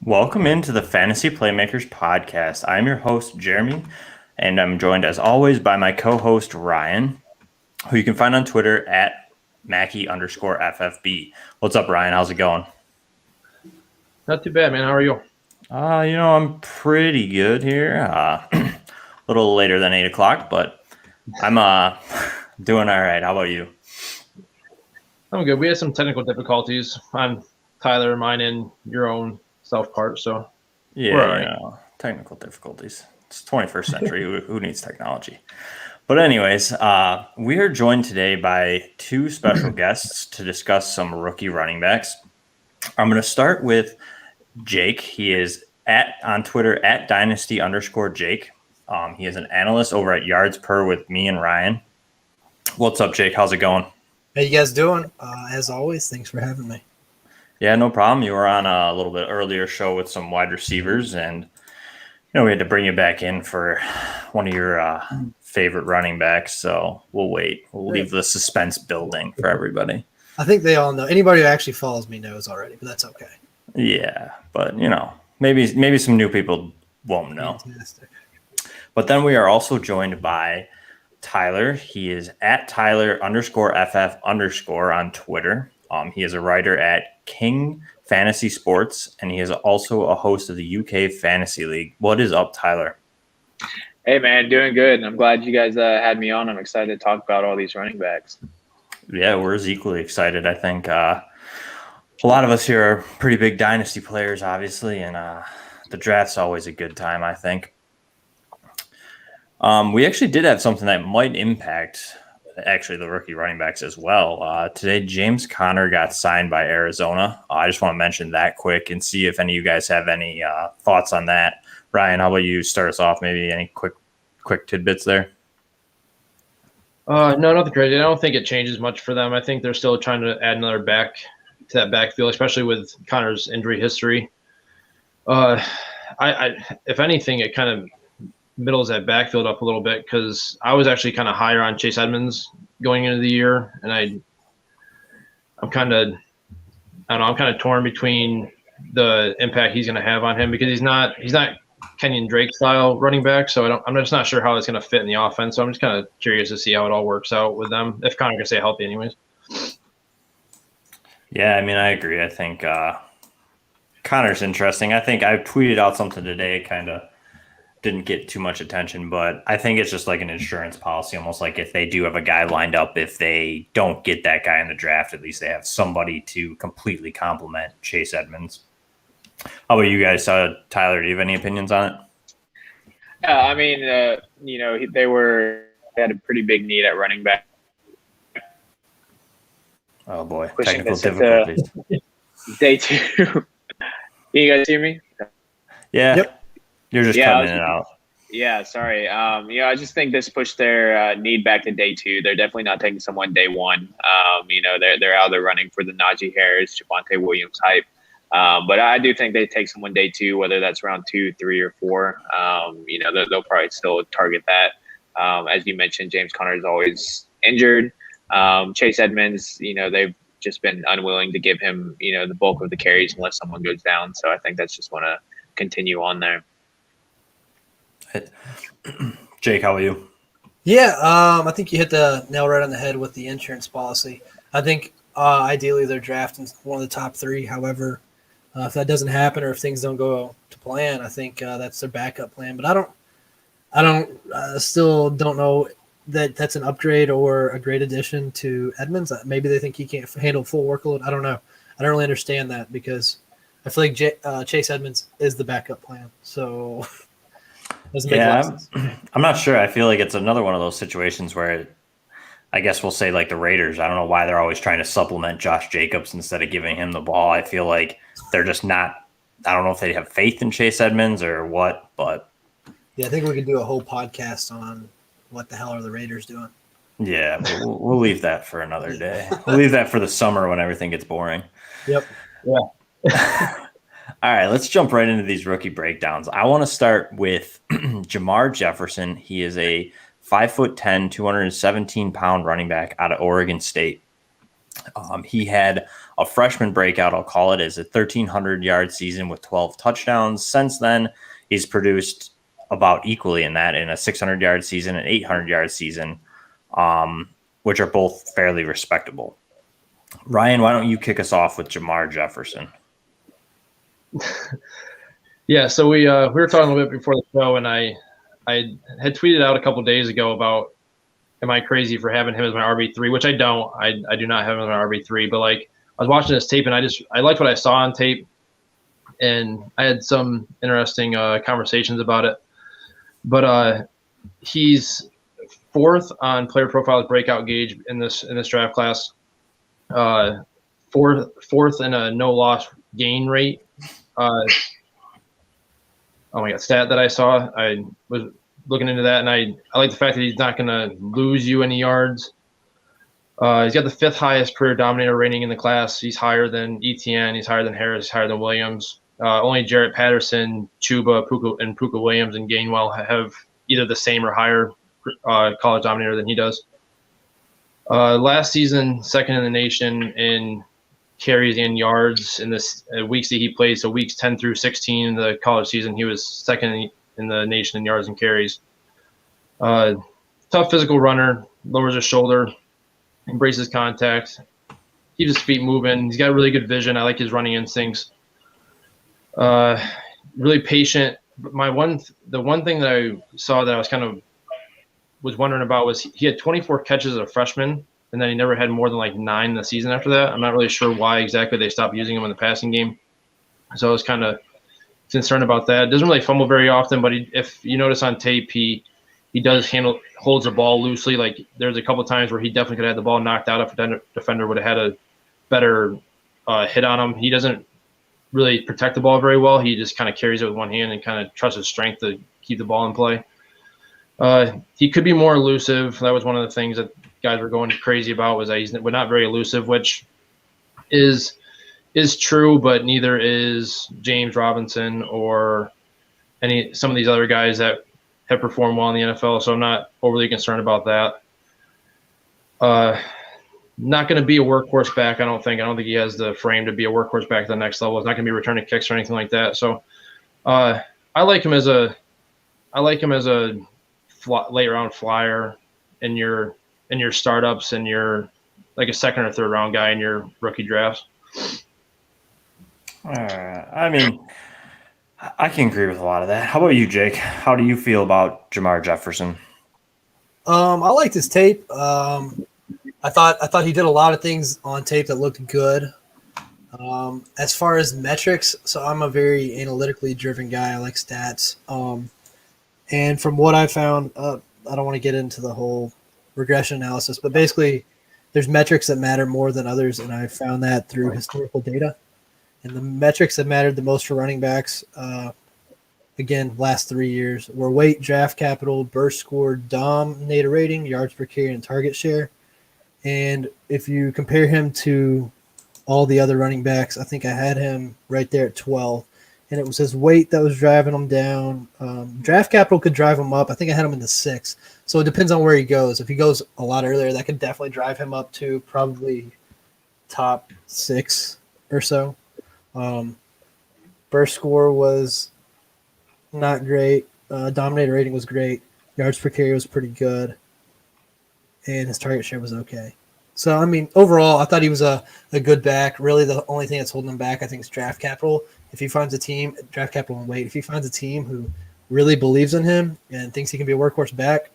Welcome into the Fantasy Playmakers podcast. I'm your host, Jeremy, and I'm joined as always by my co-host, Ryan, who you can find on Twitter at Mackie_FFB. What's up, Ryan? How's it going? Not too bad, man. How are you? I'm pretty good here. A little later than 8 o'clock, but I'm doing all right. How about you? I'm good. We had some technical difficulties on Tyler, mine, and your own self part. So Yeah, right. Technical difficulties. It's 21st century. Who needs technology? But anyways, we are joined today by two special guests to discuss some rookie running backs. I'm going to start with Jake. He is on Twitter at Dynasty_Jake. He is an analyst over at Yards Per with me and Ryan. What's up, Jake? How's it going? How you guys doing? As always, thanks for having me. Yeah, no problem. You were on a little bit earlier show with some wide receivers, and we had to bring you back in for one of your favorite running backs. So we'll wait. We'll leave the suspense building for everybody. I think they all know. Anybody who actually follows me knows already, but that's okay. Yeah, but maybe some new people won't know. Fantastic. But then we are also joined by Tyler. He is at Tyler_FF_ on Twitter. He is a writer at King Fantasy Sports, and he is also a host of the UK Fantasy League. What is up, Tyler? Hey, man, doing good. I'm glad you guys had me on. I'm excited to talk about all these running backs. Yeah, we're as equally excited. I think a lot of us here are pretty big dynasty players, obviously, and the draft's always a good time, I think. We actually did have something that might impact the rookie running backs as well. Today, James Conner got signed by Arizona. I just want to mention that quick and see if any of you guys have any thoughts on that. Ryan, how about you start us off? Maybe any quick tidbits there? No, nothing crazy. I don't think it changes much for them. I think they're still trying to add another back to that backfield, especially with Connor's injury history. If anything, it kind of middles that backfield up a little bit because I was actually kind of higher on Chase Edmonds going into the year, and I'm kind of torn between the impact he's going to have on him because he's not Kenyon Drake style running back, so I'm just not sure how it's going to fit in the offense. So I'm just kind of curious to see how it all works out with them if Connor can stay healthy, anyways. Yeah, I mean, I agree. I think Connor's interesting. I think I tweeted out something today, kind of didn't get too much attention, but I think it's just like an insurance policy, almost like if they do have a guy lined up, if they don't get that guy in the draft, at least they have somebody to completely complement Chase Edmonds. How about you guys? Tyler, do you have any opinions on it? Yeah, I mean, they had a pretty big need at running back. Oh boy, Pushing technical this into difficulties. Day 2. Can you guys hear me? Yeah. Yep. You're just cutting in and out. Yeah, sorry. I just think this pushed their need back to day 2. They're definitely not taking someone day 1. They're out there running for the Najee Harris, Javonte Williams hype. But I do think they take someone day 2, whether that's round 2, 3, or 4. They'll probably still target that. As you mentioned, James Conner is always injured. Chase Edmonds, they've just been unwilling to give him, the bulk of the carries unless someone goes down. So I think that's just want to continue on there. Jake, how are you? Yeah, I think you hit the nail right on the head with the insurance policy. I think ideally they're drafting one of the top 3. However, if that doesn't happen or if things don't go to plan, I think that's their backup plan. But I still don't know that that's an upgrade or a great addition to Edmonds. Maybe they think he can't handle full workload. I don't know. I don't really understand that because I feel like Chase Edmonds is the backup plan. So yeah, I'm not sure. I feel like it's another one of those situations where I guess we'll say like the Raiders. I don't know why they're always trying to supplement Josh Jacobs instead of giving him the ball. I feel like they're just not – I don't know if they have faith in Chase Edmonds or what, but – yeah, I think we could do a whole podcast on what the hell are the Raiders doing. Yeah, we'll leave that for another day. We'll leave that for the summer when everything gets boring. Yep. Yeah. All right, let's jump right into these rookie breakdowns. I want to start with Jamar Jefferson. He is a 5'10", 217-pound running back out of Oregon State. He had a freshman breakout, I'll call it, as a 1,300-yard season with 12 touchdowns. Since then, he's produced about equally in that, in a 600-yard season and 800-yard season, which are both fairly respectable. Ryan, why don't you kick us off with Jermar Jefferson? Yeah, so we were talking a little bit before the show, and I had tweeted out a couple of days ago about, am I crazy for having him as my RB3, which I don't. I do not have him as my RB3, but like I was watching this tape and I liked what I saw on tape, and I had some interesting conversations about it. But he's fourth on Player Profile's breakout gauge in this draft class. Fourth in a no loss gain rate. Oh my God, stat that I saw. I was looking into that, and I like the fact that he's not going to lose you any yards. He's got the fifth highest career dominator rating in the class. He's higher than Etienne. He's higher than Harris. He's higher than Williams. Only Jarrett Patterson, Chuba, Puka Williams, and Gainwell have either the same or higher college dominator than he does. Last season, second in the nation in carries and yards in this weeks that he played. So weeks 10 through 16 in the college season, he was second in the nation in yards and carries. Tough physical runner, lowers his shoulder, embraces contact, keeps his feet moving. He's got really good vision. I like his running instincts. Really patient. But the one thing that I saw that I was kind of was wondering about was he had 24 catches as a freshman, and then he never had more than like 9 the season after that. I'm not really sure why exactly they stopped using him in the passing game. So I was kind of concerned about that. Doesn't really fumble very often, but if you notice on tape, he does holds the ball loosely. Like there's a couple of times where he definitely could have had the ball knocked out if a defender would have had a better hit on him. He doesn't really protect the ball very well. He just kind of carries it with one hand and kind of trusts his strength to keep the ball in play. He could be more elusive. That was one of the things that guys were going crazy about, was that he's not very elusive, which is true, but neither is James Robinson or some of these other guys that have performed well in the NFL. So I'm not overly concerned about that. Not going to be a workhorse back, I don't think. I don't think he has the frame to be a workhorse back at the next level. It's not going to be returning kicks or anything like that. So I like him as a late round flyer in your startups, and you're like a second or third round guy in your rookie drafts. I mean, I can agree with a lot of that. How about you, Jake? How do you feel about Jermar Jefferson? I liked his tape. I thought he did a lot of things on tape that looked good. As far as metrics, so I'm a very analytically driven guy. I like stats. And from what I found, I don't want to get into the whole regression analysis, but basically there's metrics that matter more than others, and I found that through historical data. And the metrics that mattered the most for running backs, again, last 3 years, were weight, draft capital, burst score, dominator rating, yards per carry, and target share. And if you compare him to all the other running backs, I think I had him right there at 12. And it was his weight that was driving him down. Draft capital could drive him up. I think I had him in the 6. So it depends on where he goes. If he goes a lot earlier, that could definitely drive him up to probably top 6 or so. Burst score was not great. Dominator rating was great. Yards per carry was pretty good. And his target share was okay. So, I mean, overall, I thought he was a good back. Really, the only thing that's holding him back, I think, is draft capital. If he finds a team, draft capital and weight, if he finds a team who really believes in him and thinks he can be a workhorse back,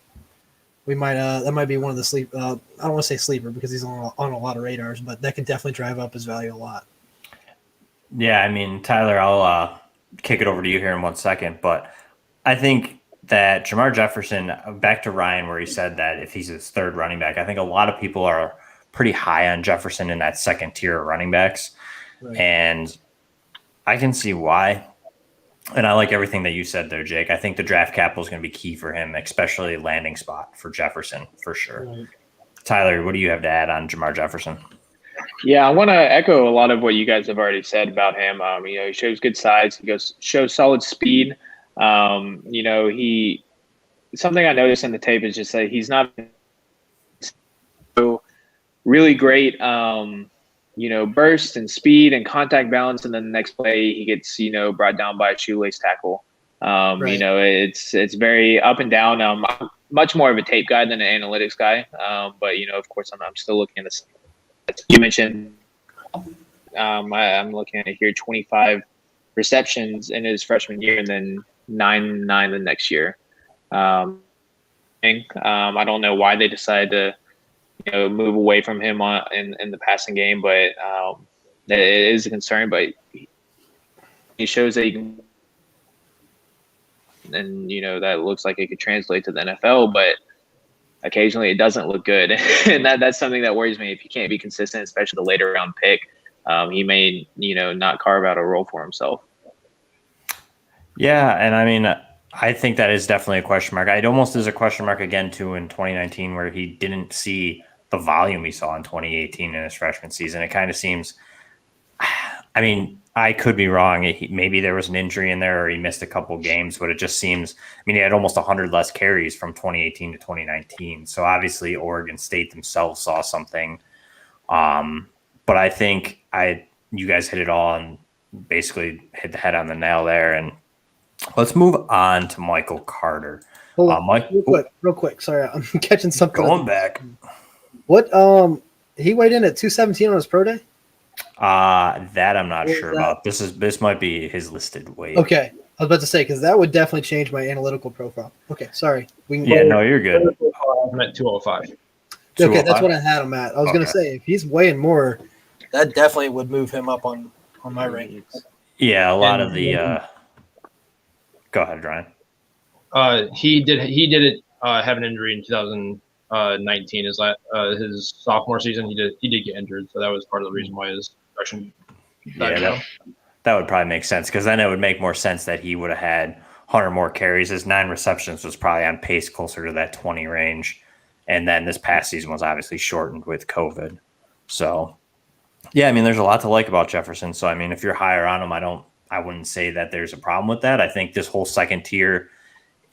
we might that might be one of the I don't want to say sleeper because he's on a lot of radars, but that could definitely drive up his value a lot. Yeah, I mean, Tyler, I'll kick it over to you here in 1 second, but I think that Jermar Jefferson, back to Ryan, where he said that if he's his third running back, I think a lot of people are pretty high on Jefferson in that second tier of running backs. Right. And I can see why. And I like everything that you said there, Jake. I think the draft capital is going to be key for him, especially landing spot for Jefferson, for sure. Right. Tyler, what do you have to add on Jermar Jefferson? Yeah, I want to echo a lot of what you guys have already said about him. He shows good size. He shows solid speed. Something I noticed in the tape is just that he's not so really great, burst and speed and contact balance. And then the next play, he gets, brought down by a shoelace tackle. Right. It's very up and down. I'm much more of a tape guy than an analytics guy. But, of course, I'm still looking at this. You mentioned I'm looking at it here, 25 receptions in his freshman year and then 9 the next year. I don't know why they decided to move away from him in the passing game, but it is a concern. But he shows that he can, and that looks like it could translate to the NFL, but occasionally it doesn't look good, and that's something that worries me. If he can't be consistent, especially the later round pick, he may not carve out a role for himself. Yeah, and I mean, I think that is definitely a question mark. It almost is a question mark again too in 2019, where he didn't see the volume he saw in 2018 in his freshman season. It kind of seems, I mean, I could be wrong. Maybe there was an injury in there or he missed a couple games, but it just seems, I mean, he had almost 100 less carries from 2018 to 2019. So obviously Oregon State themselves saw something. But I think you guys hit it all and basically hit the head on the nail there. And let's move on to Michael Carter. Hold on, real quick. Sorry, I'm catching something. Going back. What? He weighed in at 217 on his pro day. That I'm not sure about. This might be his listed weight. Okay, I was about to say because that would definitely change my analytical profile. Okay, sorry. No, you're good. I'm at 205. Okay, that's what I had him at. I was gonna say if he's weighing more, that definitely would move him up on my rankings. Yeah, a lot of the. Go ahead, Ryan. He did it. Have an injury in 2019. His sophomore season, he did get injured, so that was part of the reason why his production. That would probably make sense because then it would make more sense that he would have had 100 more carries. His 9 receptions was probably on pace closer to that 20 range, and then this past season was obviously shortened with COVID. So, yeah, I mean, there's a lot to like about Jefferson. So, I mean, if you're higher on him, I wouldn't say that there's a problem with that. I think this whole second tier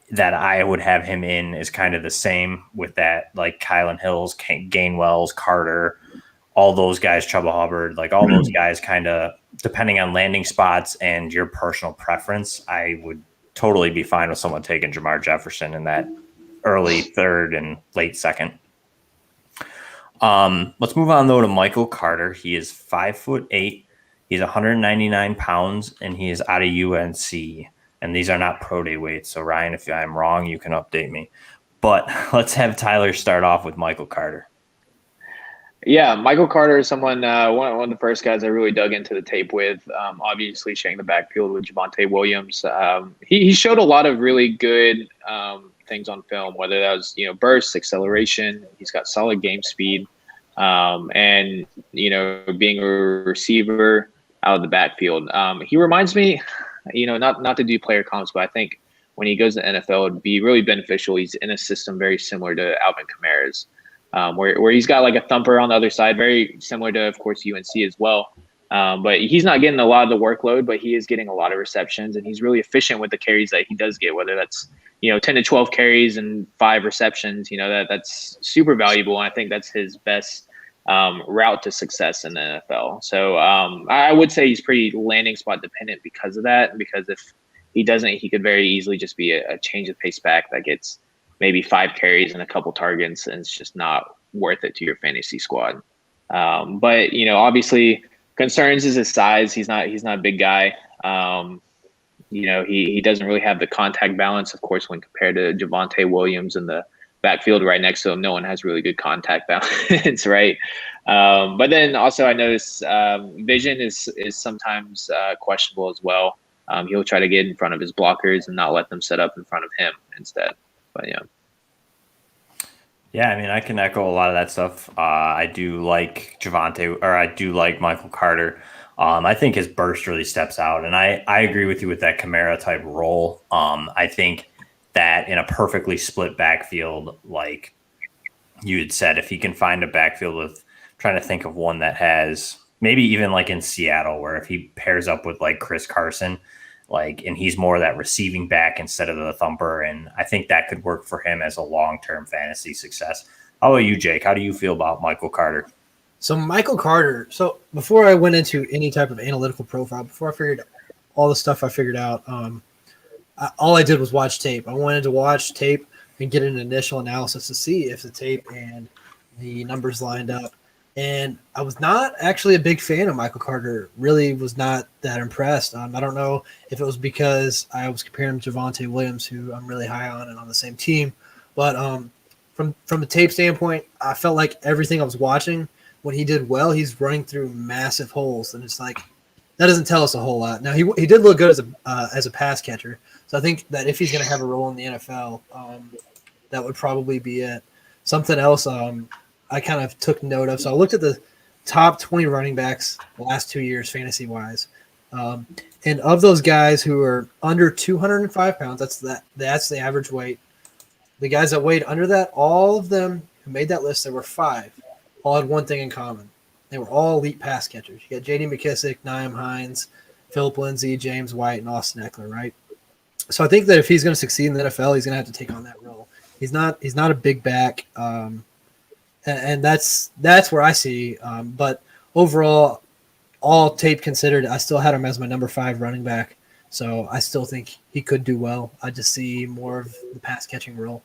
that I would have him in is kind of the same with that, like Kylan Hills, Gainwells, Carter, all those guys, Chuba Hubbard, like all those guys kind of depending on landing spots and your personal preference, I would totally be fine with someone taking Jermar Jefferson in that early third and late second. Let's move on though to Michael Carter. He is 5'8". He's 199 pounds, and he is out of UNC. And these are not pro day weights. So, Ryan, if I'm wrong, you can update me. But let's have Tyler start off with Michael Carter. Yeah, Michael Carter is someone, one of the first guys I really dug into the tape with, obviously sharing the backfield with Javonte Williams. He showed a lot of really good things on film, whether that was, burst, acceleration. He's got solid game speed. And, being a receiver out of the backfield. He reminds me, not to do player comps, but I think when he goes to the NFL, it'd be really beneficial. He's in a system very similar to Alvin Kamara's, where he's got like a thumper on the other side, very similar to, of course, UNC as well. But he's not getting a lot of the workload, but he is getting a lot of receptions, and he's really efficient with the carries that he does get, whether that's 10 to 12 carries and 5 receptions. That's super valuable, and I think that's his best route to success in the NFL. So I would say he's pretty landing spot dependent because of that. Because if he doesn't, he could very easily just be a change of pace back that gets maybe 5 carries and a couple targets, and it's just not worth it to your fantasy squad. But obviously, concerns is his size. He's not a big guy. He doesn't really have the contact balance, of course, when compared to Javonte Williams and the backfield right next to him. No one has really good contact balance, right? But then also I notice vision is sometimes questionable as well. He'll try to get in front of his blockers and not let them set up in front of him instead. But yeah, I mean, I can echo a lot of that stuff. I do like Javonte, or I do like Michael Carter. I think his burst really steps out, and I agree with you with that Kamara type role. I think that in a perfectly split backfield, like you had said, if he can find a backfield with, trying to think of one that has maybe even like in Seattle, where if he pairs up with like Chris Carson, and he's more of that receiving back instead of the thumper. And I think that could work for him as a long-term fantasy success. How about you, Jake? How do you feel about Michael Carter? So Michael Carter. So before I went into any type of analytical profile, before I figured all the stuff I figured out, all I did was watch tape. I wanted to watch tape and get an initial analysis to see if the tape and the numbers lined up. And I was not actually a big fan of Michael Carter. Really was not that impressed. I don't know if it was because I was comparing him to Javonte Williams, who I'm really high on and on the same team. But from a tape standpoint, I felt like everything I was watching, when he did well, he's running through massive holes, and it's like that doesn't tell us a whole lot. Now he did look good as a pass catcher, so I think that if he's going to have a role in the NFL, that would probably be it. Something else I kind of took note of. So I looked at the top 20 running backs the last 2 years, fantasy wise, and of those guys who are under 205 pounds, that's the average weight. The guys that weighed under that, all of them who made that list, there were 5, all had one thing in common. They were all elite pass catchers. You got J.D. McKissick, Nyheim Hines, Philip Lindsay, James White, and Austin Eckler, right? So I think that if he's going to succeed in the NFL, he's going to have to take on that role. He's not a big back, and that's where I see. But overall, all tape considered, I still had him as my number 5 running back. So I still think he could do well. I just see more of the pass catching role.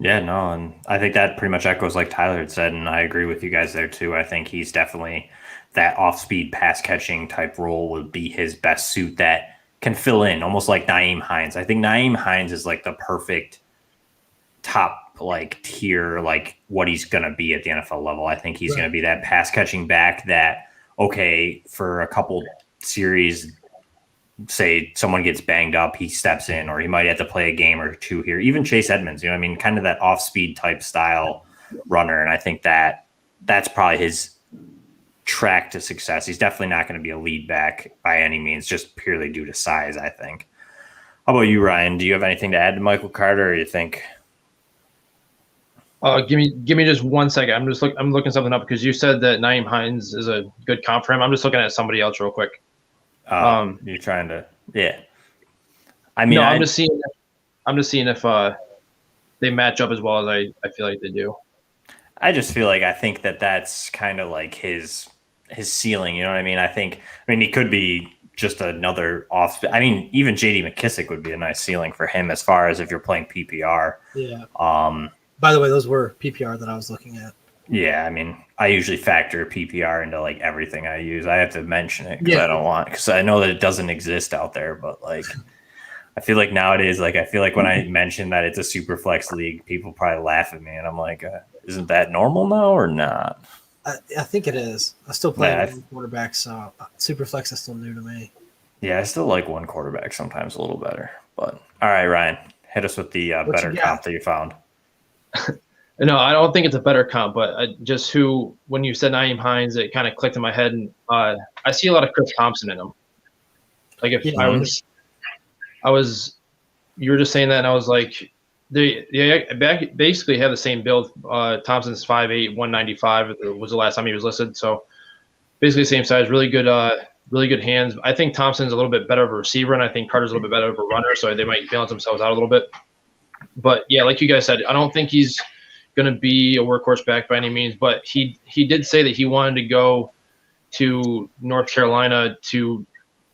Yeah, no, and I think that pretty much echoes like Tyler had said, and I agree with you guys there too. I think he's definitely that off-speed pass-catching type role would be his best suit that can fill in, almost like Nyheim Hines. I think Nyheim Hines is like the perfect top like tier, like what he's going to be at the NFL level. I think he's going to be that pass-catching back that, okay, for a couple series, say someone gets banged up, he steps in, or he might have to play a game or two here. Even Chase Edmonds, you know what I mean? Kind of that off-speed type style runner. And I think that's probably his track to success. He's definitely not going to be a lead back by any means, just purely due to size, I think. How about you, Ryan? Do you have anything to add to Michael Carter, or you think? Give me just 1 second. I'm looking something up because you said that Nyheim Hines is a good comp for him. I'm just looking at somebody else real quick. You're trying to, yeah. I mean, no, I'm just seeing if they match up as well as I feel like they do. I just feel like I think that's kind of like his ceiling. You know what I mean? I mean, he could be just another off. I mean, even J.D. McKissick would be a nice ceiling for him as far as if you're playing PPR. Yeah. By the way, those were PPR that I was looking at. Yeah, I mean, I usually factor PPR into like everything I use. I have to mention it because I know that it doesn't exist out there. But like, I feel like nowadays, like when I mention that it's a super flex league, people probably laugh at me, and I'm like, isn't that normal now or not? I think it is. I still play one quarterback, so super flex is still new to me. Yeah, I still like one quarterback sometimes a little better. But all right, Ryan, hit us with the better comp that you found. No, I don't think it's a better comp, but when you said Nyheim Hines, it kind of clicked in my head, and I see a lot of Chris Thompson in him. Like if you were just saying that, and I was like, they basically have the same build. Thompson's 5'8", 195 was the last time he was listed, so basically same size, really good hands. I think Thompson's a little bit better of a receiver, and I think Carter's a little bit better of a runner, so they might balance themselves out a little bit. But yeah, like you guys said, I don't think he's going to be a workhorse back by any means, but he did say that he wanted to go to North Carolina to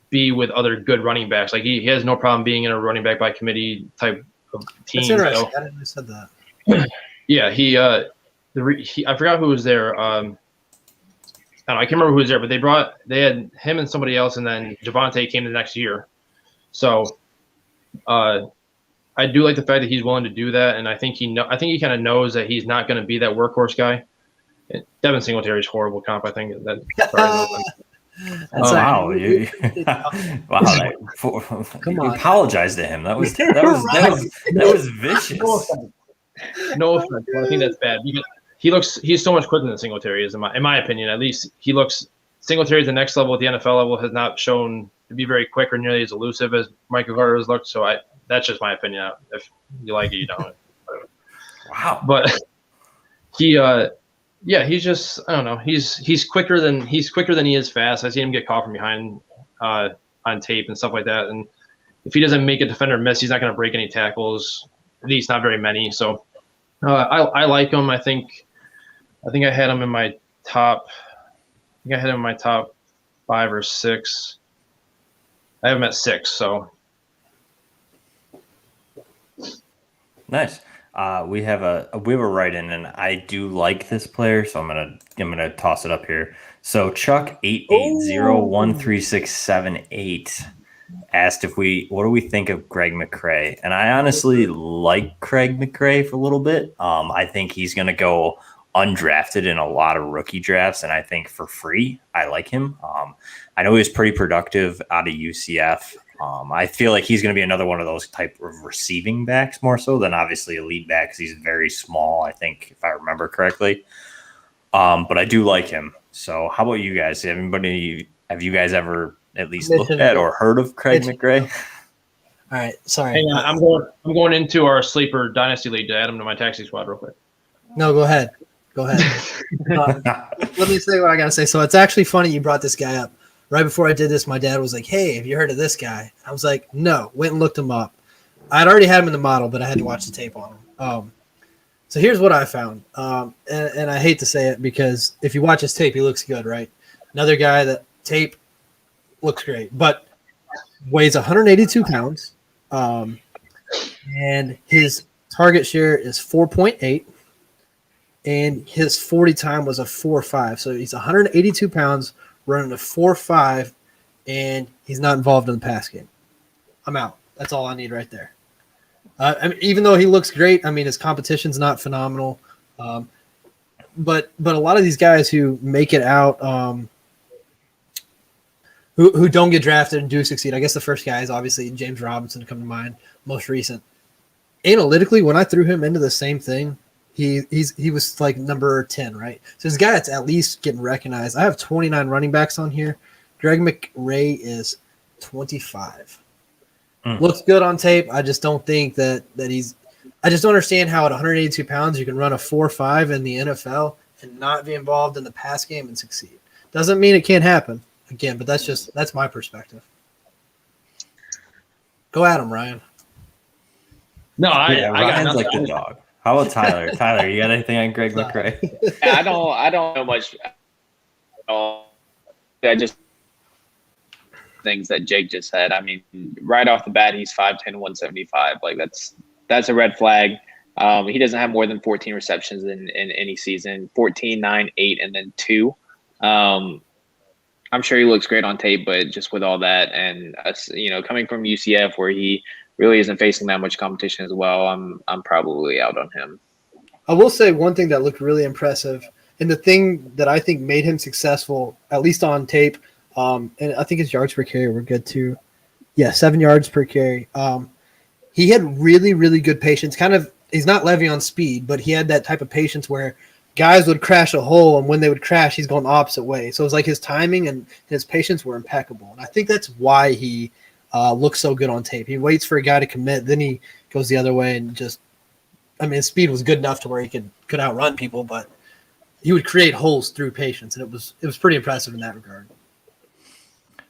be with other good running backs. Like he has no problem being in a running back by committee type of team. That's interesting. I didn't know you said that. Yeah, I forgot who was there. I can't remember who was there, but they had him and somebody else, and then Javonte came the next year. So I do like the fact that he's willing to do that, and I think he kind of knows that he's not going to be that workhorse guy. Devin Singletary's horrible comp. I think Wow, you apologize to him. That was vicious. No offense. I think that's bad. He's so much quicker than Singletary is, in my opinion. At least Singletary at the next level at the NFL level has not shown to be very quick or nearly as elusive as Michael Carter has looked. So that's just my opinion. If you like it, you don't. Wow. But he's just, I don't know. He's quicker than he is fast. I see him get caught from behind on tape and stuff like that. And if he doesn't make a defender miss, he's not going to break any tackles. At least not very many. So I like him. I think I had him in my top. I think I had him in my top 5 or 6. I have him at 6. So Nice. We have a write-in, and I do like this player, so I'm gonna toss it up here. So Chuck 8801367 asked what do we think of Greg McCray, and I honestly like Craig McCray for a little bit. I think he's gonna go undrafted in a lot of rookie drafts, and I think for free, I like him. I know he was pretty productive out of UCF. I feel like he's going to be another one of those type of receiving backs more so than obviously a lead back because he's very small, I think, if I remember correctly. But I do like him. So how about you guys? Have you guys ever at least looked at or heard of Craig McRae? All right, sorry. hang on, I'm going into our sleeper dynasty league to add him to my taxi squad real quick. No, go ahead. Let me say what I got to say. So it's actually funny you brought this guy up. Right before I did this, my dad was like, "Hey, have you heard of this guy?" I was like, "No." Went and looked him up. I'd already had him in the model, but I had to watch the tape on him. So here's what I found, and I hate to say it because if you watch his tape, he looks good, right? Another guy that tape looks great, but weighs 182 pounds, and his target share is 4.8, and his 40 time was a 4.5. So he's 182 pounds. Running a 4.5, and he's not involved in the pass game. I'm out. That's all I need right there. I mean, even though he looks great, I mean, his competition's not phenomenal. But a lot of these guys who make it out, who don't get drafted and do succeed, I guess the first guy is obviously James Robinson to come to mind, most recent. Analytically, when I threw him into the same thing, he was like number 10, right? So this guy that's at least getting recognized. I have 29 running backs on here. Greg McRae is 25. Looks good on tape. I just don't think that he's – I just don't understand how at 182 pounds you can run a 4.5 in the NFL and not be involved in the pass game and succeed. Doesn't mean it can't happen, again, but that's my perspective. Go at him, Ryan. No, I Ryan's got like the dog. How about Tyler? Tyler, you got anything on Greg McRae? I don't know much. I just things that Jake just said. I mean, right off the bat, he's 5'10", 175. Like that's a red flag. He doesn't have more than 14 receptions in any season. 14, 9, 8, and then 2. I'm sure he looks great on tape, but just with all that and coming from UCF where he really isn't facing that much competition as well, I'm probably out on him. I will say one thing that looked really impressive, and the thing that I think made him successful, at least on tape, and I think his yards per carry were good too. Yeah, 7 yards per carry. He had really, really good patience. He's not Le'Veon speed, but he had that type of patience where guys would crash a hole, and when they would crash, he's going the opposite way. So it was like his timing and his patience were impeccable. And I think that's why he looks so good on tape. He waits for a guy to commit, then he goes the other way and his speed was good enough to where he could outrun people, but he would create holes through patience, and it was pretty impressive in that regard.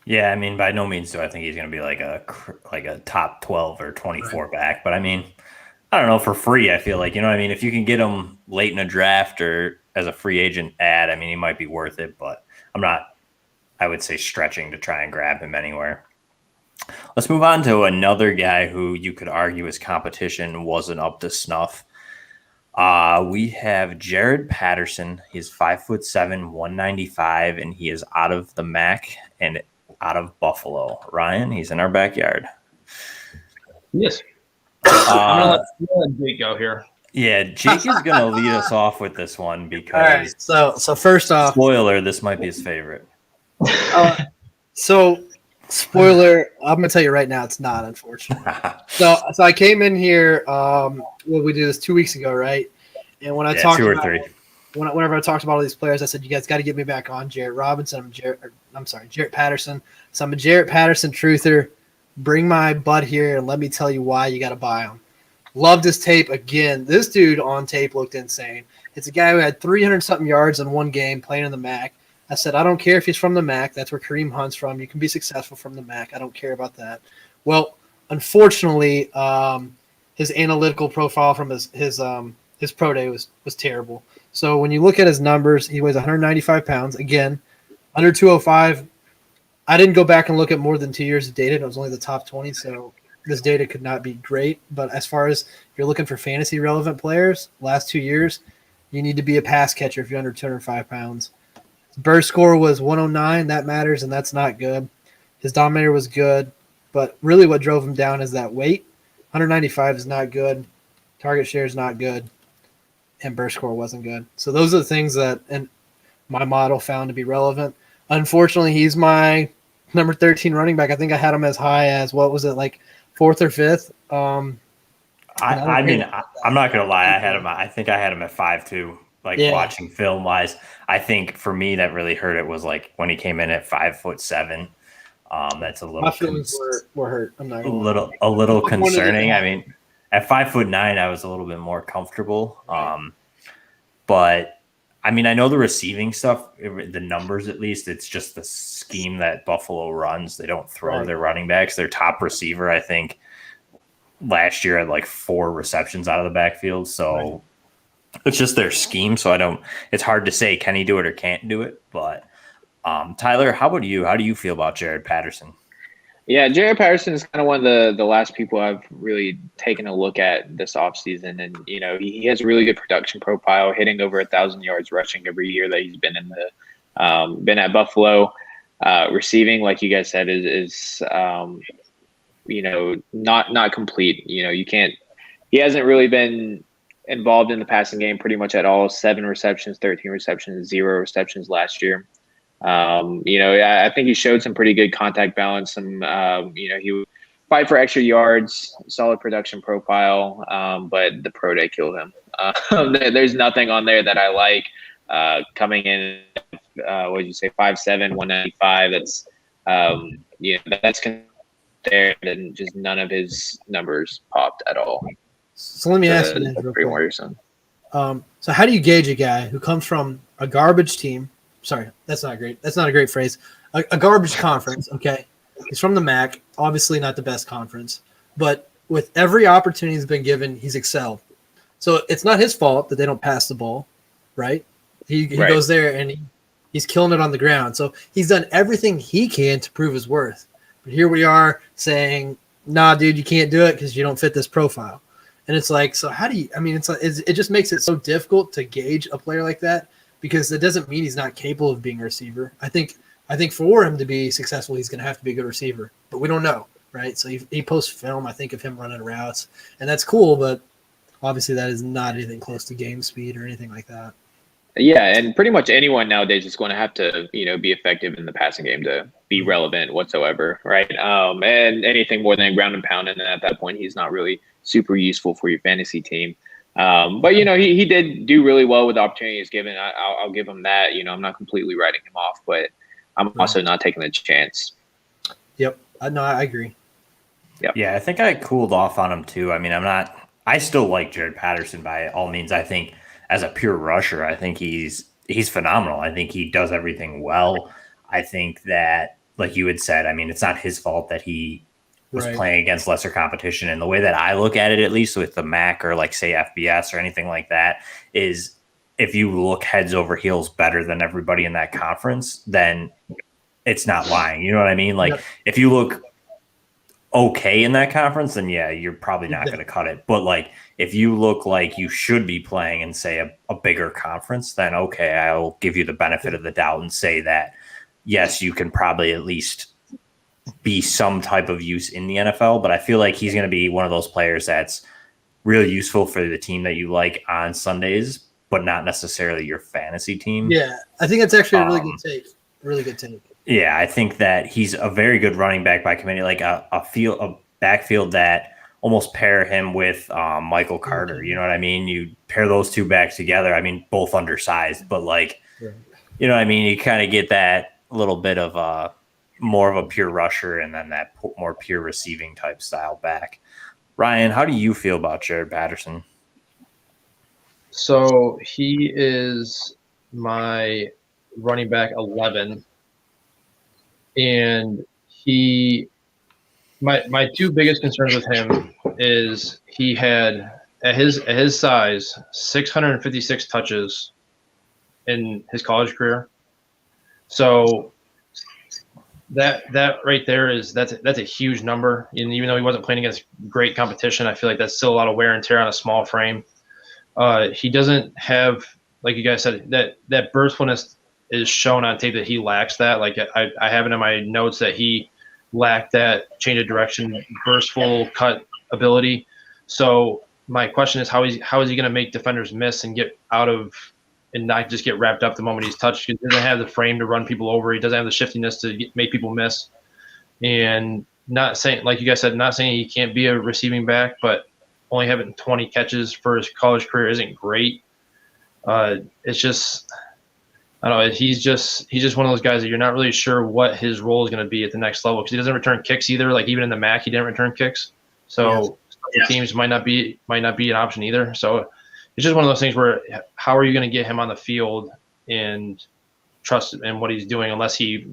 Yeah, I mean, by no means do I think he's going to be like a top 12 or 24 back, but I mean, I don't know, for free, I feel like, if you can get him late in a draft or as a free agent ad, I mean, he might be worth it, but I'm not, I would say, stretching to try and grab him anywhere. Let's move on to another guy who you could argue his competition wasn't up to snuff. We have Jared Patterson. He's 5'7", 195, and he is out of the MAC and out of Buffalo. Ryan, he's in our backyard. Yes. I'm going to let Jake go here. Yeah, Jake is going to lead us off with this one because, all right, so first off, spoiler, this might be his favorite. Spoiler, I'm gonna tell you right now, it's not, unfortunately. So I came in here. We did this 2 weeks ago, right? And when I talked 2 or 3, whenever I talked about all these players, I said you guys got to get me back on Jarrett Robinson. Jarrett Patterson. So I'm a Jarrett Patterson truther. Bring my butt here and let me tell you why you got to buy him. Loved his tape again. This dude on tape looked insane. It's a guy who had 300-something yards in one game playing in the MAC. I said, I don't care if he's from the MAC. That's where Kareem Hunt's from. You can be successful from the MAC. I don't care about that. Well, unfortunately, his analytical profile from his pro day was terrible. So when you look at his numbers, he weighs 195 pounds. Again, under 205. I didn't go back and look at more than 2 years of data. It was only the top 20, so this data could not be great. But as far as if you're looking for fantasy relevant players, last 2 years, you need to be a pass catcher if you're under 205 pounds. His burst score was 109. That matters, and that's not good. His dominator was good, but really what drove him down is that weight. 195 is not good. Target share is not good, and burst score wasn't good. So those are the things that in my model found to be relevant. Unfortunately, he's my number 13 running back. I think I had him as high as, what was it, like fourth or fifth? I'm not gonna lie. I think I had him at 5'2". Like watching film wise, I think for me that really hurt. It was like when he came in at 5'7". That's a little. My feelings were hurt. I'm not gonna lie. a little concerning. I mean, at 5'9", I was a little bit more comfortable. But I mean, I know the receiving stuff, the numbers at least, it's just the scheme that Buffalo runs. They don't throw their running backs. Their top receiver, I think, last year had like 4 receptions out of the backfield. So it's just their scheme. So it's hard to say, can he do it or can't do it? But Tyler, how about you? How do you feel about Jaret Patterson? Yeah, Jaret Patterson is kind of one of the last people I've really taken a look at this offseason. And, he has a really good production profile, hitting over 1,000 yards rushing every year that he's been been at Buffalo. Receiving, like you guys said, is not complete. He hasn't really been involved in the passing game pretty much at all. 7 receptions, 13 receptions, 0 receptions last year. I think he showed some pretty good contact balance. He would fight for extra yards, solid production profile, but the pro day killed him. There's nothing on there that I like. Coming in, what did you say, 5'7", 195. That's that's there, and just none of his numbers popped at all. So let me ask you this real quick. So how do you gauge a guy who comes from a garbage team? Sorry, that's not great. That's not a great phrase. A garbage conference, okay? He's from the MAC, obviously not the best conference, but with every opportunity he's been given, he's excelled. So it's not his fault that they don't pass the ball, right? He goes there and he's killing it on the ground. So he's done everything he can to prove his worth. But here we are saying, nah, dude, you can't do it because you don't fit this profile. And it's like, so how do you – I mean, it just makes it so difficult to gauge a player like that, because it doesn't mean he's not capable of being a receiver. I think for him to be successful, he's going to have to be a good receiver, but we don't know, right? So he posts film, I think, of him running routes, and that's cool, but obviously that is not anything close to game speed or anything like that. Yeah, and pretty much anyone nowadays is going to have to, be effective in the passing game to be relevant whatsoever, right? And anything more than ground and pound, and then at that point, he's not really super useful for your fantasy team. But he did do really well with the opportunity he's given. I'll give him that. I'm not completely writing him off, but I'm also not taking the chance. Yep, I agree. Yep. Yeah, I think I cooled off on him too. I mean, I still like Jaret Patterson by all means. I think as a pure rusher, I think he's phenomenal. I think he does everything well. I think that, like you had said, I mean, it's not his fault that he was playing against lesser competition. And the way that I look at it, at least with the MAC or like say FBS or anything like that, is if you look heads over heels better than everybody in that conference, then it's not lying. You know what I mean? Like if you look okay in that conference, then yeah, you're probably not going to cut it. But like if you look like you should be playing in say a bigger conference, then okay, I'll give you the benefit of the doubt and say that yes, you can probably at least be some type of use in the NFL, but I feel like he's going to be one of those players that's really useful for the team that you like on Sundays, but not necessarily your fantasy team. Yeah, I think that's actually a really good take. Really good take. Yeah, I think that he's a very good running back by committee, like a backfield that almost pair him with Michael Carter. You know what I mean? You pair those two backs together. I mean, both undersized, but like, you know what I mean? You kind of get that little bit of more of a pure rusher and then that more pure receiving type style back. Ryan, how do you feel about Jaret Patterson? So he is my running back 11, and my two biggest concerns with him is he had at his size 656 touches in his college career. So that right there that's a huge number. And even though he wasn't playing against great competition, I feel like that's still a lot of wear and tear on a small frame. He doesn't have, like you guys said, that burstfulness is shown on tape that he lacks that. Like I have it in my notes that he lacked that change of direction, burstful cut ability. So my question is, how is he going to make defenders miss and get out of and not just get wrapped up the moment he's touched? He doesn't have the frame to run people over. He doesn't have the shiftiness to make people miss. And not saying, like you guys said, not saying he can't be a receiving back, but only having 20 catches for his college career isn't great. It's just, I don't know. He's just one of those guys that you're not really sure what his role is going to be at the next level, because he doesn't return kicks either. Like even in the MAC, he didn't return kicks. So teams might not be an option either. So it's just one of those things where how are you going to get him on the field and trust in what he's doing unless he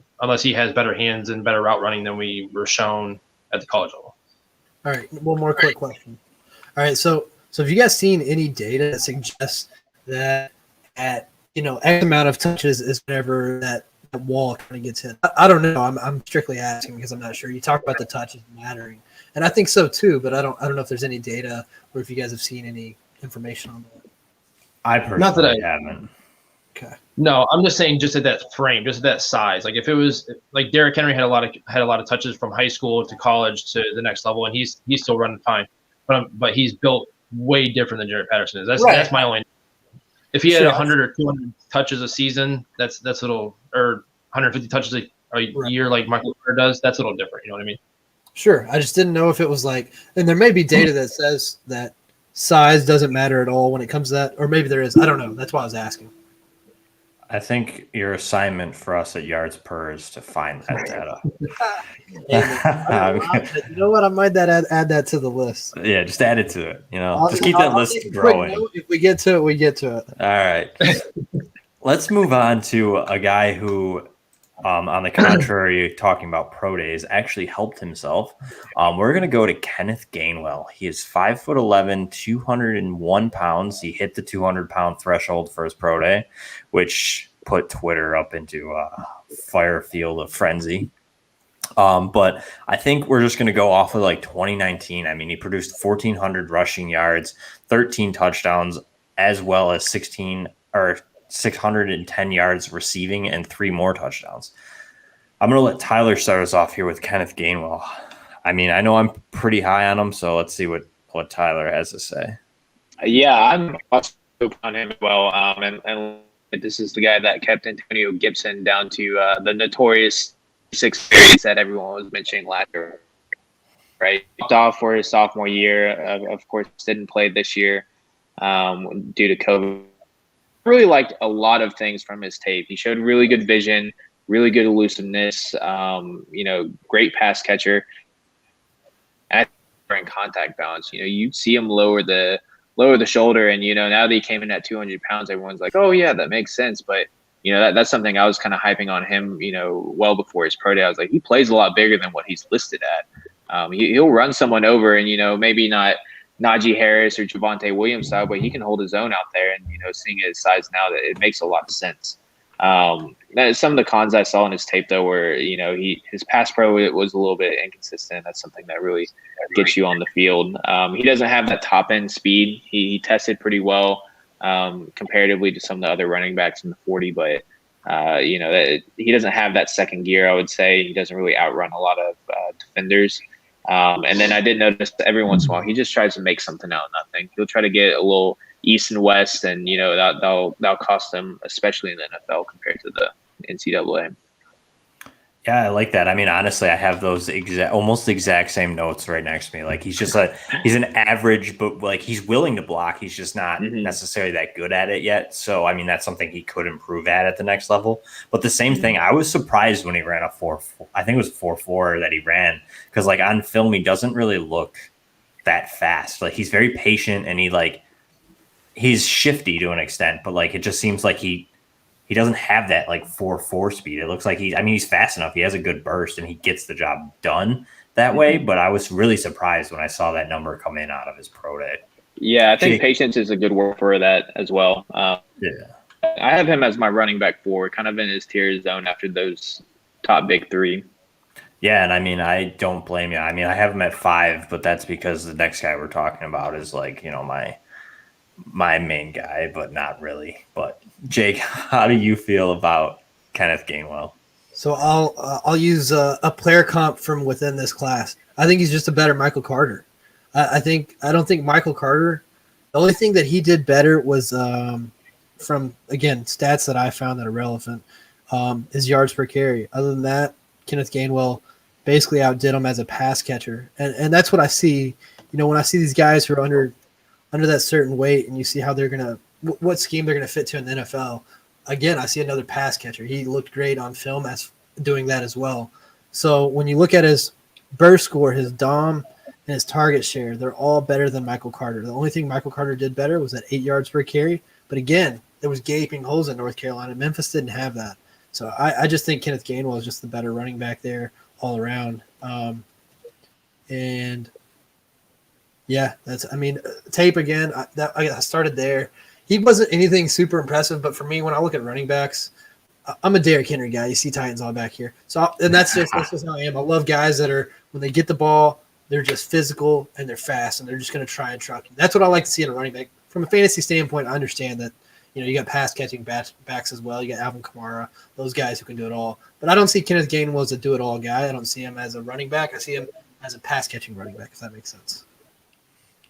has better hands and better route running than we were shown at the college level. All right, one more quick question. All right, so have you guys seen any data that suggests that at X amount of touches is whenever that wall kind of gets hit? I don't know. I'm strictly asking because I'm not sure. You talk about the touches mattering, and I think so too. But I don't know if there's any data or if you guys have seen any information on that. I personally Not that I haven't. Okay. No, I'm just saying, just at that frame, just at that size. Like if it was like Derrick Henry had a lot of touches from high school to college to the next level, and he's still running fine, but he's built way different than Jaret Patterson is. That's my only. If he had 100 or 200 touches a season, that's a little, or 150 touches a year like Michael Carter does. That's a little different. You know what I mean? Sure. I just didn't know if it was like, and there may be data that says that size doesn't matter at all when it comes to that, or maybe there is. I don't know. That's why I was asking. I think your assignment for us at Yards Per is to find that data. You know what? I might add that to the list. Yeah, just add it to it. Just keep that list growing. If we get to it, we get to it. All right. Let's move on to a guy who, on the contrary, talking about pro days, actually helped himself. We're going to go to Kenneth Gainwell. He is 5'11", 201 pounds. He hit the 200-pound threshold for his pro day, which put Twitter up into a fire field of frenzy. But I think we're just going to go off of like 2019. I mean, he produced 1,400 rushing yards, 13 touchdowns, as well as 610 yards receiving and 3 more touchdowns. I'm going to let Tyler start us off here with Kenneth Gainwell. I mean, I know I'm pretty high on him, so let's see what Tyler has to say. Yeah, I'm also on him as well. And this is the guy that kept Antonio Gibson down to the notorious 6 carries that everyone was mentioning last year. Right, dropped off for his sophomore year. Of course, didn't play this year due to COVID. Really liked a lot of things from his tape. He showed really good vision, really good elusiveness, great pass catcher. And in contact balance, you'd see him lower the shoulder, and now that he came in at 200 pounds, everyone's like, oh yeah, that makes sense. But that's something I was kind of hyping on him, well before his pro day. I was like, he plays a lot bigger than what he's listed at. He'll run someone over, and maybe not Najee Harris or Javonte Williams style, but he can hold his own out there. And, seeing his size now, that it makes a lot of sense. Some of the cons I saw in his tape, though, were, his pass pro was a little bit inconsistent. That's something that really gets you on the field. He doesn't have that top end speed. He tested pretty well comparatively to some of the other running backs in the 40, but he doesn't have that second gear. I would say he doesn't really outrun a lot of defenders. And then I did notice that every once in a while he just tries to make something out of nothing. He'll try to get a little east and west, and that'll cost him, especially in the NFL compared to the NCAA. Yeah, I like that. I mean, honestly, I have those almost exact same notes right next to me. Like he's an average, but like he's willing to block. He's just not necessarily that good at it yet. So, I mean, that's something he could improve at the next level. But the same thing, I was surprised when he ran a 4.4. I think it was 4.4 that he ran, because like on film, he doesn't really look that fast. Like he's very patient, and he's shifty to an extent, but like it just seems like he doesn't have that like 4.4 speed. It looks like he's fast enough. He has a good burst, and he gets the job done that way. But I was really surprised when I saw that number come in out of his pro day. Yeah, I think patience is a good word for that as well. Yeah. I have him as my running back 4, kind of in his tier zone after those top big 3. Yeah, and I mean, I don't blame you. I mean, I have him at 5, but that's because the next guy we're talking about is like, my main guy, but not really. But Jake, how do you feel about Kenneth Gainwell? So I'll use a player comp from within this class. I think he's just a better Michael Carter. I don't think Michael Carter. The only thing that he did better was from again stats that I found that are relevant. His yards per carry. Other than that, Kenneth Gainwell basically outdid him as a pass catcher, and that's what I see. When I see these guys who are under that certain weight, and you see how they're gonna what scheme they're gonna fit to in the NFL. Again, I see another pass catcher. He looked great on film as doing that as well. So when you look at his burst score, his DOM, and his target share, they're all better than Michael Carter. The only thing Michael Carter did better was that 8 yards per carry. But again, there was gaping holes in North Carolina. Memphis didn't have that. So I just think Kenneth Gainwell is just the better running back there all around. And yeah, tape again. I started there. He wasn't anything super impressive, but for me, when I look at running backs, I'm a Derrick Henry guy. You see Titans all back here. And that's just how I am. I love guys that are, when they get the ball, they're just physical and they're fast and they're just going to try and truck. That's what I like to see in a running back. From a fantasy standpoint, I understand that, you got pass catching backs as well. You got Alvin Kamara, those guys who can do it all. But I don't see Kenneth Gainwell as a do it all guy. I don't see him as a running back. I see him as a pass catching running back, if that makes sense.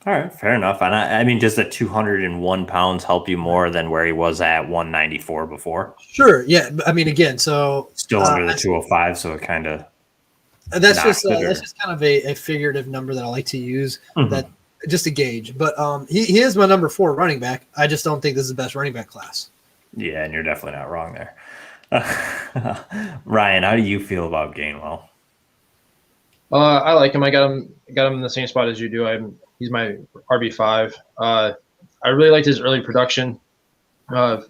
All right, fair enough. And I mean, does the 201 pounds help you more than where he was at 194 before? Sure. Yeah. I mean, again, so still under the 205, so it kind of that's just kind of a figurative number that I like to use, that just to gauge. But he is my number 4 running back. I just don't think this is the best running back class. Yeah, and you're definitely not wrong there. Ryan, how do you feel about Gainwell? I like him. I got him in the same spot as you do. He's my RB5. I really liked his early production. 4th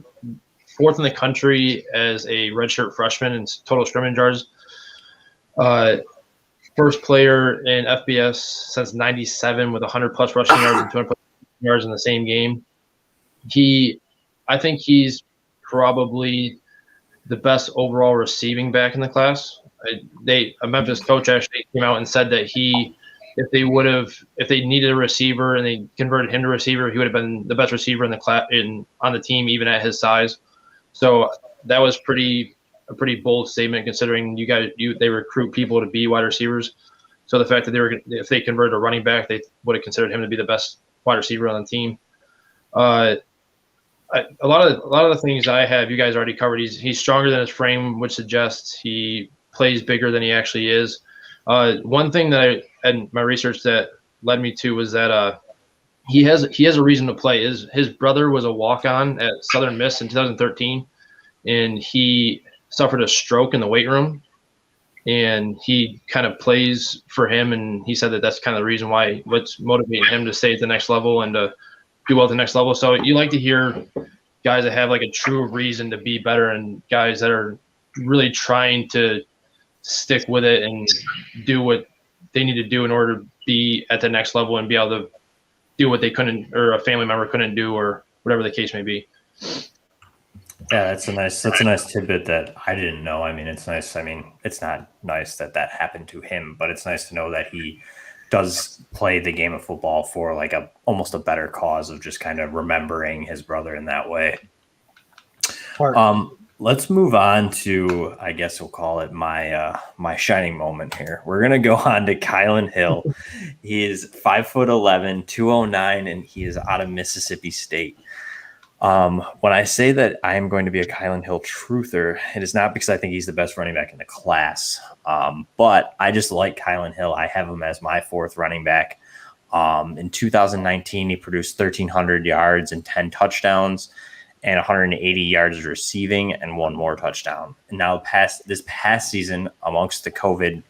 in the country as a redshirt freshman in total scrimmage yards. First player in FBS since '97 with 100+ rushing yards and 200+ yards in the same game. I think he's probably the best overall receiving back in the class. A Memphis coach actually came out and said that if they needed a receiver and they converted him to receiver, he would have been the best receiver in the class on the team, even at his size. So that was a pretty bold statement, considering they recruit people to be wide receivers. So the fact that if they converted a running back, they would have considered him to be the best wide receiver on the team. A lot of the things I have, you guys already covered. He's stronger than his frame would suggest. He plays bigger than he actually is. One thing that and my research that led me to was that he has a reason to play. His brother was a walk-on at Southern Miss in 2013, and he suffered a stroke in the weight room, and he kind of plays for him. And he said that that's kind of the reason what's motivating him to stay at the next level and to do well at the next level. So you like to hear guys that have like a true reason to be better, and guys that are really trying to stick with it and do what they need to do in order to be at the next level and be able to do what they couldn't, or a family member couldn't do, or whatever the case may be. Yeah, that's a nice tidbit that I didn't know. I mean, it's nice. I mean, it's not nice that happened to him, but it's nice to know that he does play the game of football for like almost a better cause of just kind of remembering his brother in that way. Let's move on to, I guess we'll call it my shining moment here. We're going to go on to Kylan Hill. He is 5'11", 209, and he is out of Mississippi State. When I say that I am going to be a Kylan Hill truther, it is not because I think he's the best running back in the class, but I just like Kylan Hill. I have him as my 4th running back. In 2019, he produced 1,300 yards and 10 touchdowns and 180 yards receiving and 1 more touchdown. And now this past season, amongst the COVID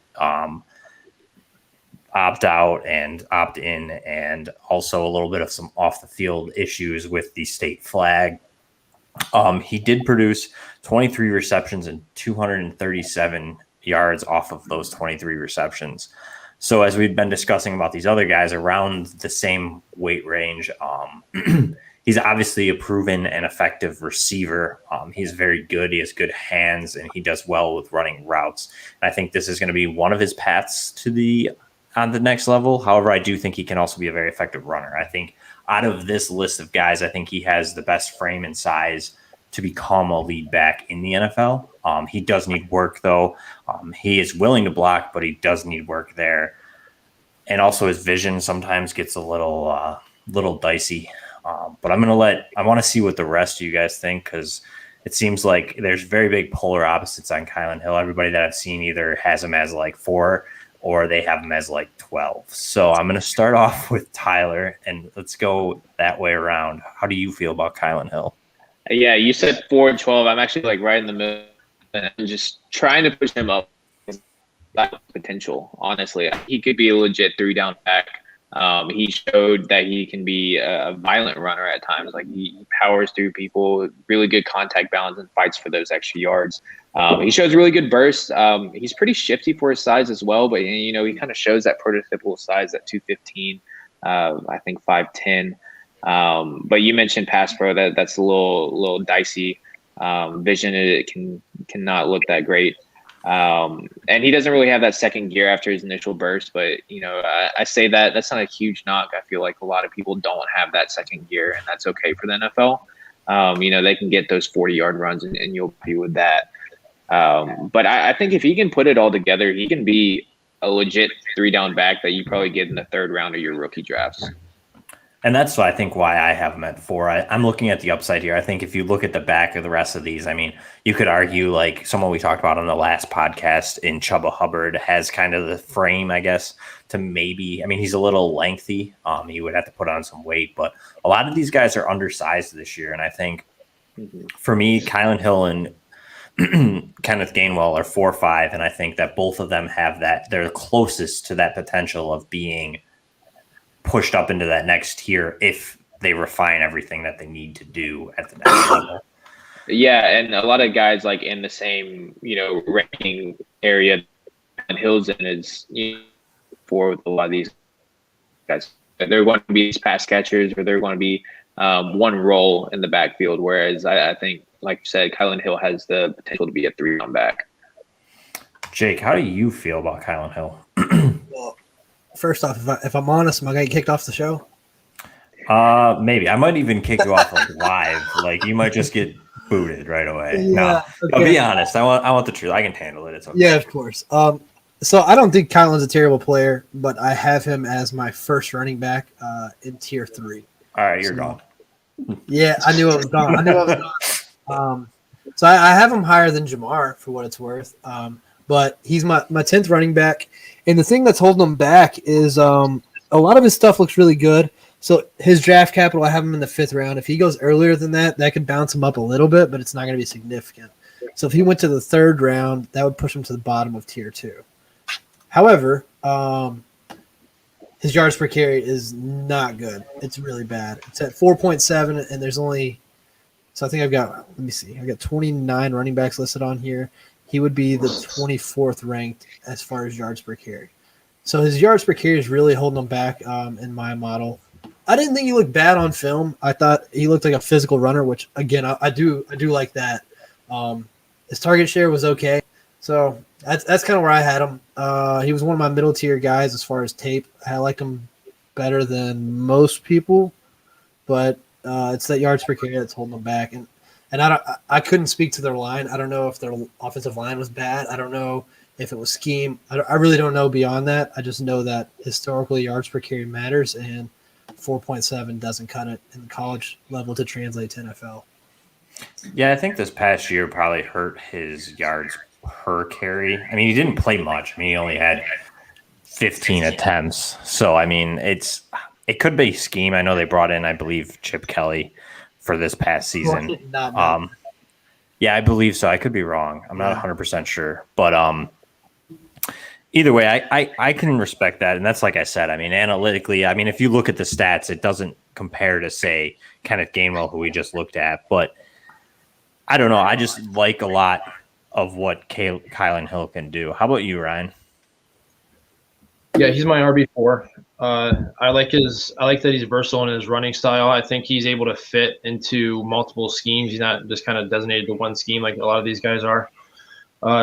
opt out and opt in, and also a little bit of some off the field issues with the state flag, he did produce 23 receptions and 237 yards off of those 23 receptions. So as we've been discussing about these other guys around the same weight range, he's obviously a proven and effective receiver. He's very good. He has good hands, and he does well with running routes. And I think this is going to be one of his paths to on the next level. However, I do think he can also be a very effective runner. I think out of this list of guys, I think he has the best frame and size to become a lead back in the NFL. He does need work, though. He is willing to block, but he does need work there. And also his vision sometimes gets a little dicey. But I want to see what the rest of you guys think, because it seems like there's very big polar opposites on Kylan Hill. Everybody that I've seen either has him as like 4 or they have him as like 12. So I'm going to start off with Tyler, and let's go that way around. How do you feel about Kylan Hill? Yeah, you said 4 and 12. I'm actually like right in the middle, and I'm just trying to push him up. Potential, honestly, he could be a legit 3-down back. He showed that he can be a violent runner at times. Like he powers through people, really good contact balance, and fights for those extra yards. He shows really good bursts. He's pretty shifty for his size as well, but he kind of shows that prototypical size at 215. I think 5'10". But you mentioned pass pro. That's a little dicey. Vision, it cannot look that great. And he doesn't really have that second gear after his initial burst, but I say that's not a huge knock. I feel like a lot of people don't have that second gear, and that's okay for the NFL. They can get those 40-yard runs, and you'll be with that. But I think if he can put it all together, he can be a legit 3-down back that you probably get in the 3rd round of your rookie drafts. And that's I think why I have him at 4. I'm looking at the upside here. I think if you look at the back of the rest of these, I mean, you could argue like someone we talked about on the last podcast in Chuba Hubbard has kind of the frame, I guess, to maybe. I mean, he's a little lengthy. He would have to put on some weight, but a lot of these guys are undersized this year. And I think for me, Kylan Hill and Kenneth Gainwell are 4-5, and I think that both of them have that. They're closest to that potential of being pushed up into that next tier if they refine everything that they need to do at the next level. Yeah, and a lot of guys like in the same ranking area, and Hills in is for a lot of these guys. They're going to be these pass catchers, or they're going to be one role in the backfield. Whereas I think, like you said, Kylan Hill has the potential to be a 3-down back. Jake, how do you feel about Kylan Hill? Well, first off, if I'm honest, am I going to get kicked off the show? Maybe. I might even kick you off live. Like you might just get booted right away. Yeah, no, okay. I'll be honest. I want the truth. I can handle it. It's okay. Yeah, of course. So I don't think Kylan's a terrible player, but I have him as my first running back in tier 3. All right, you're gone. Yeah, I knew it was gone. So I have him higher than Jamar for what it's worth. But he's my 10th running back. And the thing that's holding him back is a lot of his stuff looks really good. So his draft capital, I have him in the 5th round. If he goes earlier than that, that could bounce him up a little bit, but it's not going to be significant. So if he went to the 3rd round, that would push him to the bottom of tier 2. However, his yards per carry is not good. It's really bad. It's at 4.7, and there's only – so I think I've got 29 running backs listed on here. He would be the 24th ranked as far as yards per carry. So his yards per carry is really holding him back in my model. I didn't think he looked bad on film. I thought he looked like a physical runner, which, again, I do like that. His target share was okay. So that's kind of where I had him. He was one of my middle tier guys as far as tape. I like him better than most people, but it's that yards per carry that's holding him back. And I couldn't speak to their line. I don't know if their offensive line was bad. I don't know if it was scheme. I really don't know beyond that. I just know that historically yards per carry matters, and 4.7 doesn't cut it in the college level to translate to NFL. Yeah, I think this past year probably hurt his yards per carry. I mean, he didn't play much. I mean, he only had 15 attempts. So, I mean, it could be scheme. I know they brought in, I believe, Chip Kelly for this past season. Yeah, I believe so. I could be wrong. I'm not 100% sure. But either way, I can respect that. And that's like I said, I mean, analytically, I mean, if you look at the stats, it doesn't compare to, say, Kenneth Gainwell, who we just looked at. But I don't know. I just like a lot of what Kylan Hill can do. How about you, Ryan? Yeah, he's my RB4. I like that he's versatile in his running style. I think he's able to fit into multiple schemes. He's not just kind of designated to one scheme like a lot of these guys are.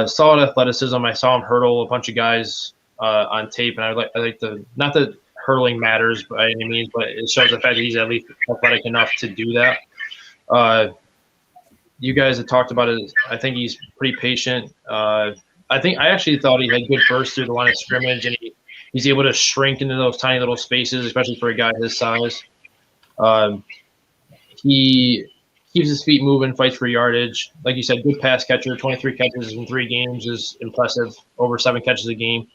Solid athleticism. I saw him hurdle a bunch of guys on tape, and I like the not that hurdling matters by any means, but it shows the fact that he's at least athletic enough to do that. You guys have talked about it. I think he's pretty patient. I actually thought he had good burst through the line of scrimmage, and he's able to shrink into those tiny little spaces, especially for a guy his size. He keeps his feet moving, fights for yardage. Like you said, good pass catcher. 23 catches in 3 games is impressive. Over 7 catches a game.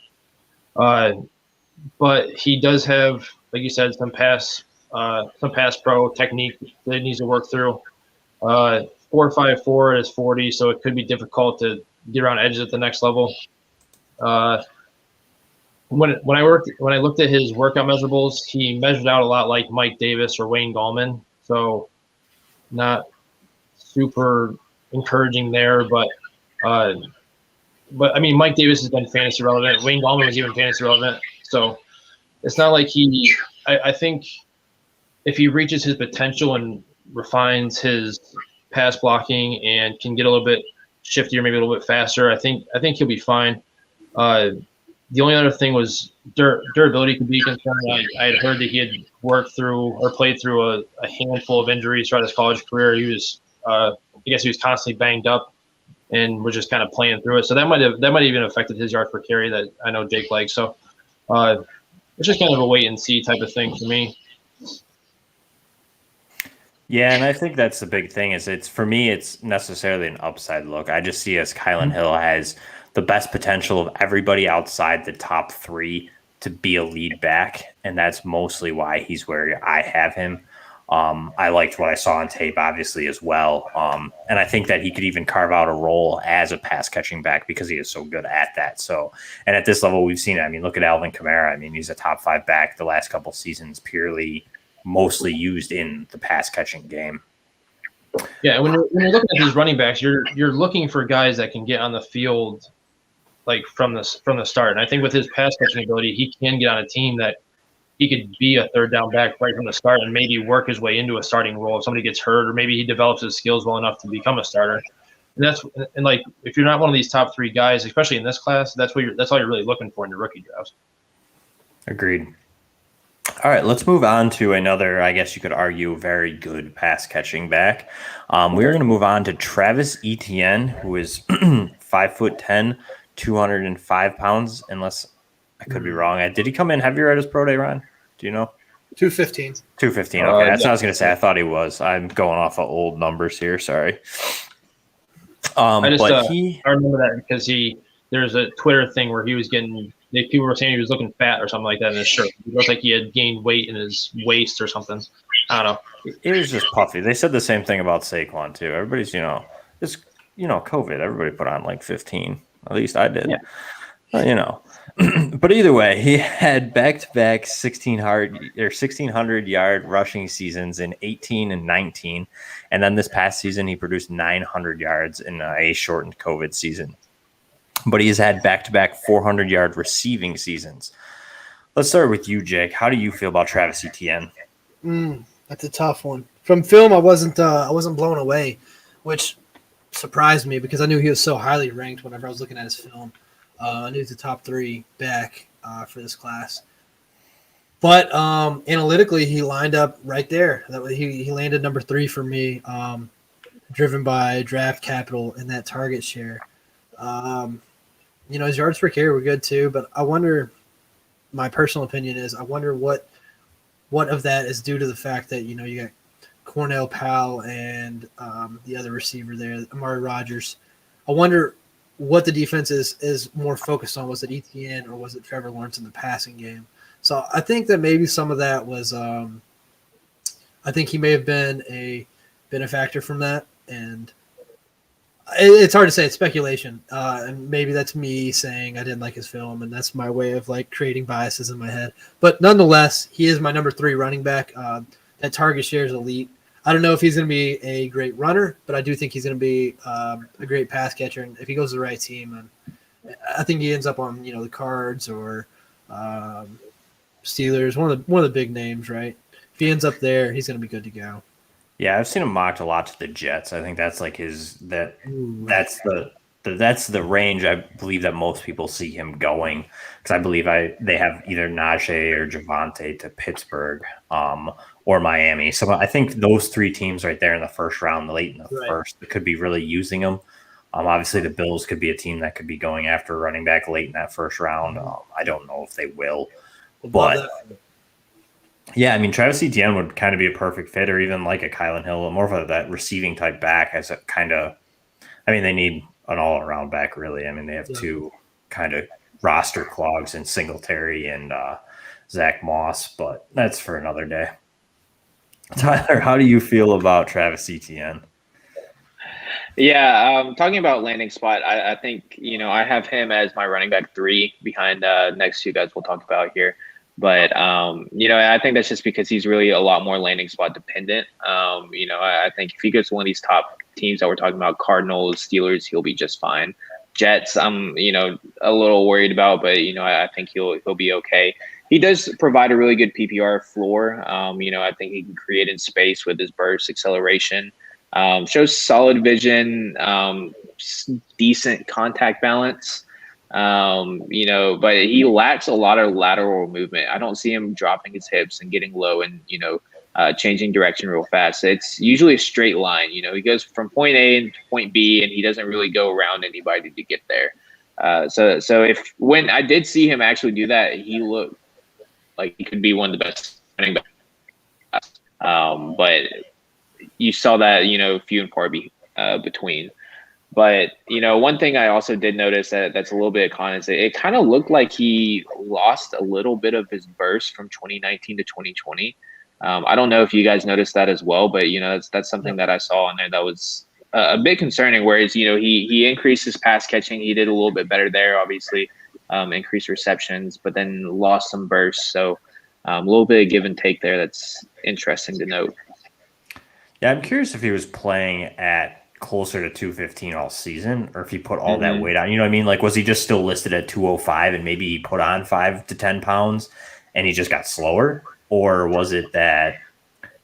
But he does have, like you said, some pass pro technique that he needs to work through. 4.54 is 40, so it could be difficult to get around edges at the next level. When I looked at his workout measurables, he measured out a lot like Mike Davis or Wayne Gallman, so not super encouraging there. But I mean, Mike Davis has been fantasy relevant. Wayne Gallman was even fantasy relevant, so it's not like he. I think if he reaches his potential and refines his pass blocking and can get a little bit shiftier, maybe a little bit faster, I think he'll be fine. The only other thing was durability could be a concern. I had heard that he had worked through or played through a handful of injuries throughout his college career. He was, I guess, he was constantly banged up and was just kind of playing through it. So that might have even affected his yard per carry that I know Jake likes. So it's just kind of a wait and see type of thing for me. Yeah, and I think that's the big thing is for me, it's necessarily an upside look. I just see as Kylan Hill has the best potential of everybody outside the top 3 to be a lead back, and that's mostly why he's where I have him. I liked what I saw on tape, obviously, as well. And I think that he could even carve out a role as a pass-catching back because he is so good at that. So, and at this level, we've seen it. I mean, look at Alvin Kamara. I mean, he's a top 5 back the last couple seasons, purely mostly used in the pass-catching game. Yeah, when you're looking at these running backs, you're looking for guys that can get on the field like from the start. And I think with his pass catching ability, he can get on a team that he could be a third down back right from the start and maybe work his way into a starting role if somebody gets hurt, or maybe he develops his skills well enough to become a starter. And like if you're not one of these top 3 guys, especially in this class, that's all you're really looking for in your rookie drafts. Agreed. All right, let's move on to another, I guess you could argue, very good pass catching back. We're going to move on to Travis Etienne, who is 5'10", 205 pounds, unless I could be wrong. Did he come in heavier at his pro day, Ron? Do you know? 215. 215. Okay, that's what I was going to say. I thought he was. I'm going off of old numbers here. Sorry. I remember that because there's a Twitter thing where he was getting. People were saying he was looking fat or something like that in his shirt. It looked like he had gained weight in his waist or something. I don't know. It was just puffy. They said the same thing about Saquon too. Everybody's, it's COVID. Everybody put on like 15. At least I did. Yeah. But either way, he had back-to-back 1,600-yard rushing seasons in 18 and 19, and then this past season he produced 900 yards in a shortened COVID season. But he has had back-to-back 400-yard receiving seasons. Let's start with you, Jake. How do you feel about Travis Etienne? That's a tough one. From film, I wasn't blown away, which surprised me because I knew he was so highly ranked whenever I was looking at his film. I knew he was the top 3 back for this class. But analytically, he lined up right there. He landed number 3 for me, driven by draft capital and that target share. His yards per carry were good too, but I wonder, my personal opinion is, I wonder what of that is due to the fact that, you got Cornell Powell and the other receiver there, Amari Rogers. I wonder what the defense is more focused on. Was it Etienne or was it Trevor Lawrence in the passing game? So I think that maybe some of that was I think he may have been a factor from that, and it's hard to say. It's speculation, and maybe that's me saying I didn't like his film, and that's my way of like creating biases in my head. But nonetheless, he is my number 3 running back. That target share is elite. I don't know if he's going to be a great runner, but I do think he's going to be a great pass catcher. And if he goes to the right team, and I think he ends up on the Cards or Steelers, one of the big names, right? If he ends up there, he's going to be good to go. Yeah, I've seen him mocked a lot to the Jets. I think that's like Ooh. that's the range I believe that most people see him going, because I believe they have either Najee or Javante to Pittsburgh, or Miami. So I think those three teams right there in the first round, late in the Right. first, that could be really using him. Obviously, the Bills could be a team that could be going after a running back late in that first round. I don't know if they will. Would But- love that. Yeah, I mean, Travis Etienne would kind of be a perfect fit, or even like a Kylan Hill, more of that receiving type back as a kind of. I mean, they need an all around back, really. I mean, they have two kind of roster clogs in Singletary and Zach Moss, but that's for another day. Tyler, how do you feel about Travis Etienne? Yeah, talking about landing spot, I think, I have him as my running back 3 behind next 2 guys we'll talk about here. But, I think that's just because he's really a lot more landing spot dependent. I think if he goes to one of these top teams that we're talking about, Cardinals, Steelers, he'll be just fine. Jets, I'm, a little worried about, but, I think he'll be okay. He does provide a really good PPR floor. I think he can create in space with his burst acceleration. Shows solid vision, decent contact balance. But he lacks a lot of lateral movement. I don't see him dropping his hips and getting low and, changing direction real fast. It's usually a straight line. He goes from point A to point B and he doesn't really go around anybody to get there. So when I did see him actually do that, he looked like he could be one of the best running backs. But you saw that, few and far between. But, one thing I also did notice that's a little bit of con is it kind of looked like he lost a little bit of his burst from 2019 to 2020. I don't know if you guys noticed that as well, but, that's something that I saw in there that was a bit concerning. Whereas, he increased his pass catching. He did a little bit better there, obviously, increased receptions, but then lost some bursts. So a little bit of give and take there. That's interesting to note. Yeah, I'm curious if he was playing at closer to 215 all season, or if he put all that weight on. You know what I mean? Like, was he just still listed at 205 and maybe he put on 5 to 10 pounds and he just got slower? Or was it that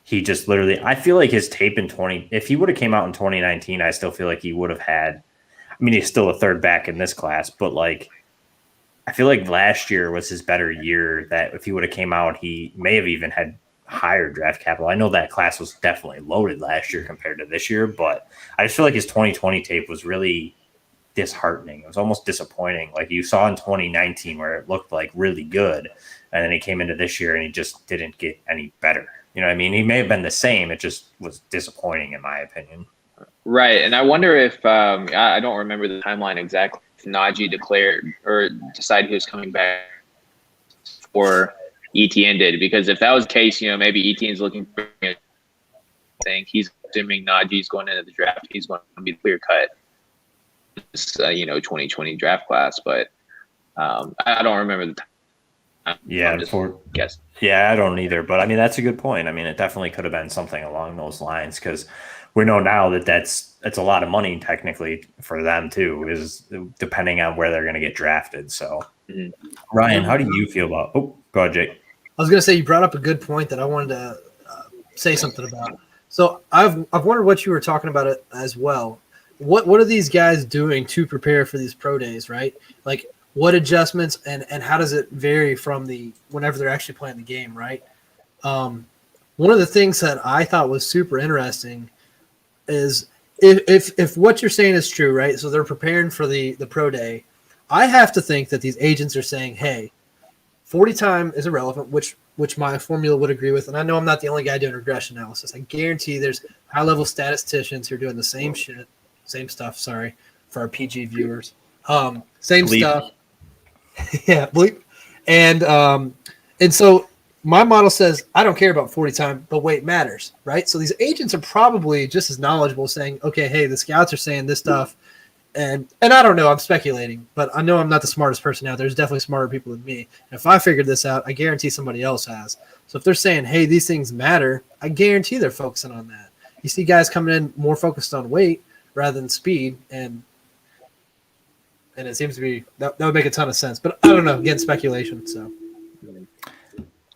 he just literally, I feel like his tape in if he would have came out in 2019, I still feel like he would have had, I mean, he's still a third back in this class, but like, I feel like last year was his better year, that if he would have came out, he may have even had higher draft capital. I know that class was definitely loaded last year compared to this year, but I just feel like his 2020 tape was really disheartening. It was almost disappointing. Like you saw in 2019 where it looked like really good, and then he came into this year and he just didn't get any better. You know what I mean? He may have been the same. It just was disappointing in my opinion. Right. And I wonder if, I don't remember the timeline exactly, if Najee declared or decided he was coming back for ETN did, because if that was the case, maybe ETN's looking for a thing. He's assuming Najee's going into the draft. He's going to be clear cut, 2020 draft class. But I don't remember the time. Yeah, I don't either. But I mean, that's a good point. I mean, it definitely could have been something along those lines, because we know now that that's a lot of money technically for them too, is depending on where they're going to get drafted. So, Ryan, how do you feel about? Oh, go ahead, Jake. I was going to say, you brought up a good point that I wanted to say something about. So I've wondered what you were talking about it as well. What are these guys doing to prepare for these pro days, right? Like, what adjustments and how does it vary from whenever they're actually playing the game, right? One of the things that I thought was super interesting is if what you're saying is true, right? So they're preparing for the pro day. I have to think that these agents are saying, hey, 40 time is irrelevant, which my formula would agree with. And I know I'm not the only guy doing regression analysis. I guarantee there's high-level statisticians who are doing the same stuff, sorry, for our PG viewers. Same Bleep. stuff. Yeah, bleep. And so my model says, I don't care about 40 time, but weight matters, right? So these agents are probably just as knowledgeable, saying, okay, hey, the scouts are saying this stuff. And I don't know, I'm speculating, but I know I'm not the smartest person out there. There's definitely smarter people than me. And if I figured this out, I guarantee somebody else has. So if they're saying, hey, these things matter, I guarantee they're focusing on that. You see guys coming in more focused on weight rather than speed, and it seems to be that would make a ton of sense. But I don't know, again, speculation. So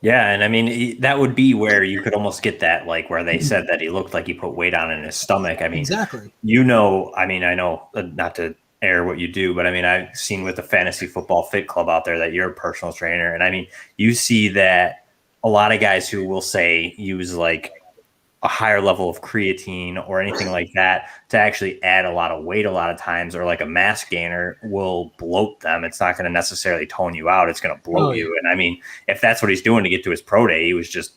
Yeah, and I mean that would be where you could almost get that, like where they said that he looked like he put weight on in his stomach. I mean, Exactly. I mean, I know not to air what you do, but I mean, I've seen with the Fantasy Football Fit Club out there that you're a personal trainer, and I mean, you see that a lot of guys who will say use like a higher level of creatine or anything like that to actually add a lot of weight a lot of times, or like a mass gainer will bloat them. It's not going to necessarily tone you out. It's going to bloat you. And I mean, if that's what he's doing to get to his pro day, he was just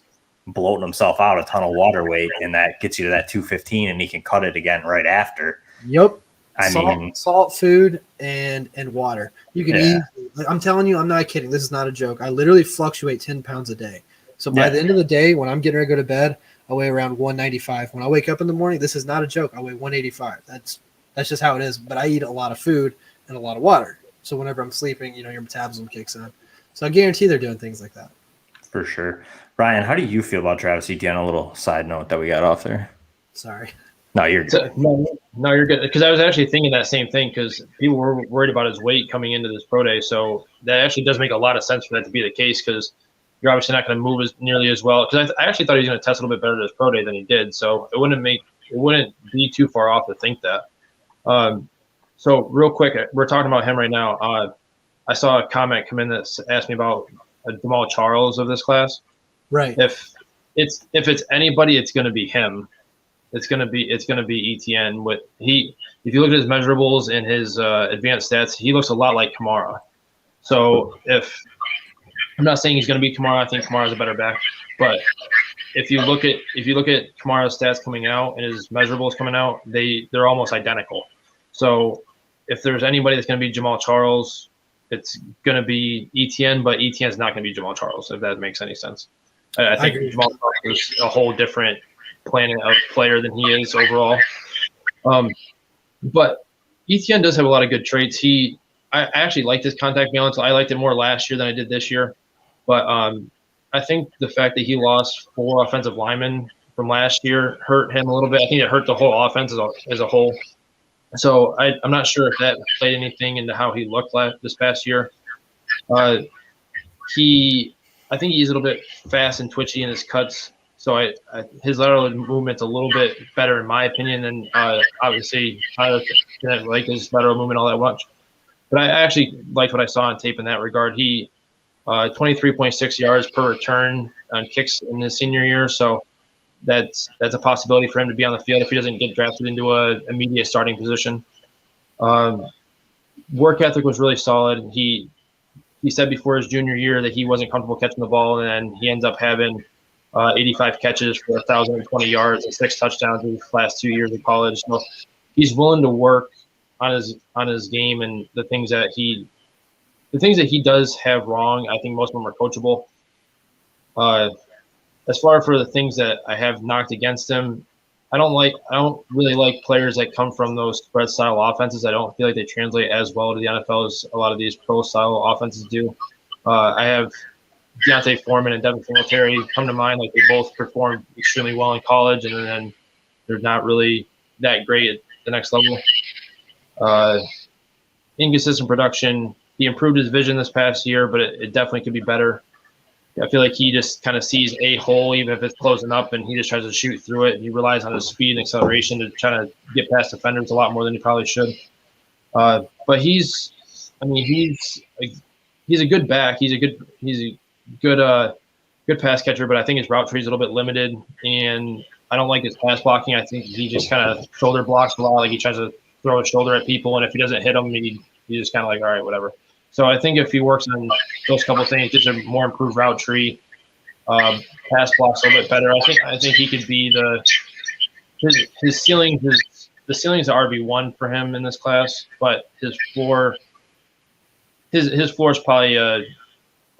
bloating himself out a ton of water weight, and that gets you to that 215 and he can cut it again right after. Yep. I mean, salt, food, and water. You can eat. I'm telling you, I'm not kidding. This is not a joke. I literally fluctuate 10 pounds a day. So by the end of the day, when I'm getting ready to go to bed, I weigh around 195. When I wake up in the morning, this is not a joke. I weigh 185. That's just how it is. But I eat a lot of food and a lot of water. So whenever I'm sleeping, your metabolism kicks in. So I guarantee they're doing things like that. For sure. Ryan, how do you feel about Travis Etienne? A little side note that we got off there. Sorry. No, you're good. No, you're good. Because I was actually thinking that same thing, because people were worried about his weight coming into this pro day. So that actually does make a lot of sense for that to be the case, because you're obviously not going to move nearly as well. Because I actually thought he was going to test a little bit better at his pro day than he did. So it wouldn't be too far off to think that. So real quick, we're talking about him right now. I saw a comment come in that asked me about Jamal Charles of this class. Right. If it's anybody, it's going to be him. It's going to be Etienne. If you look at his measurables and his advanced stats, he looks a lot like Kamara. So I'm not saying he's going to be Kamara. I think Kamara's a better back. But if you look at Kamara's stats coming out and his measurables coming out, they're almost identical. So if there's anybody that's going to be Jamal Charles, it's going to be Etienne, but Etienne's not going to be Jamal Charles, if that makes any sense. I think Jamal Charles is a whole different planet of player than he is overall. But Etienne does have a lot of good traits. I actually like his contact balance. I liked it more last year than I did this year. But I think the fact that he lost 4 offensive linemen from last year hurt him a little bit. I think it hurt the whole offense as a whole. So I'm not sure if that played anything into how he looked this past year. I think he's a little bit fast and twitchy in his cuts. So his lateral movement's a little bit better in my opinion than obviously I didn't like his lateral movement all that much. But I actually liked what I saw on tape in that regard. He 23.6 yards per return on kicks in his senior year. So that's a possibility for him to be on the field if he doesn't get drafted into a immediate starting position. Work ethic was really solid. He said before his junior year that he wasn't comfortable catching the ball, and then he ends up having 85 catches for 1,020 yards and 6 touchdowns in his last 2 years of college. So he's willing to work on his game, and the things that he does have wrong, I think most of them are coachable. As far for the things that I have knocked against him, I don't really like players that come from those spread style offenses. I don't feel like they translate as well to the NFL as a lot of these pro style offenses do. I have Deontay Foreman and Devin Singletary come to mind. Like, they both performed extremely well in college, and then they're not really that great at the next level. Inconsistent production. He improved his vision this past year, but it definitely could be better. I feel like he just kind of sees a hole, even if it's closing up, and he just tries to shoot through it. He relies on his speed and acceleration to try to get past defenders a lot more than he probably should. But he's a good back. He's a good pass catcher, but I think his route tree is a little bit limited, and I don't like his pass blocking. I think he just kind of shoulder blocks a lot. Like, he tries to throw his shoulder at people, and if he doesn't hit them, he's just kind of like, all right, whatever. So I think if he works on those couple of things, just a more improved route tree, pass blocks a little bit better, I think he could be his ceiling. The ceiling's RB1 for him in this class, but his floor is probably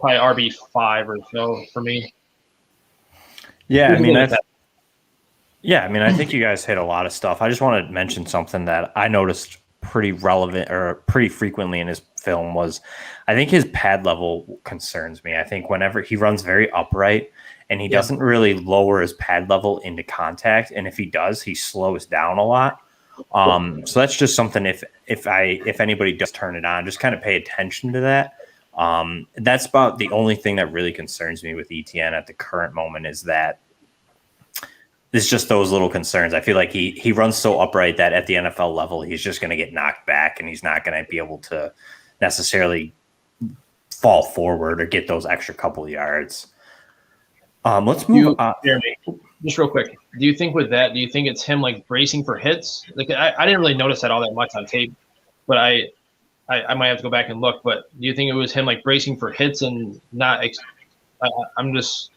RB5 or so for me. Yeah, I think you guys hit a lot of stuff. I just want to mention something that I noticed pretty relevant or pretty frequently in his film was, I think his pad level concerns me. I think whenever he runs very upright and he doesn't really lower his pad level into contact, and if he does, he slows down a lot. So that's just something if anybody does turn it on, just kind of pay attention to that. That's about the only thing that really concerns me with ETN at the current moment is that it's just those little concerns. I feel like he runs so upright that at the NFL level, he's just going to get knocked back and he's not going to be able to necessarily fall forward or get those extra couple of yards. Let's move on. Jeremy, just real quick. Do you think with that, do you think it's him like bracing for hits? Like I didn't really notice that all that much on tape, but I might have to go back and look. But do you think it was him like bracing for hits and not? I'm just.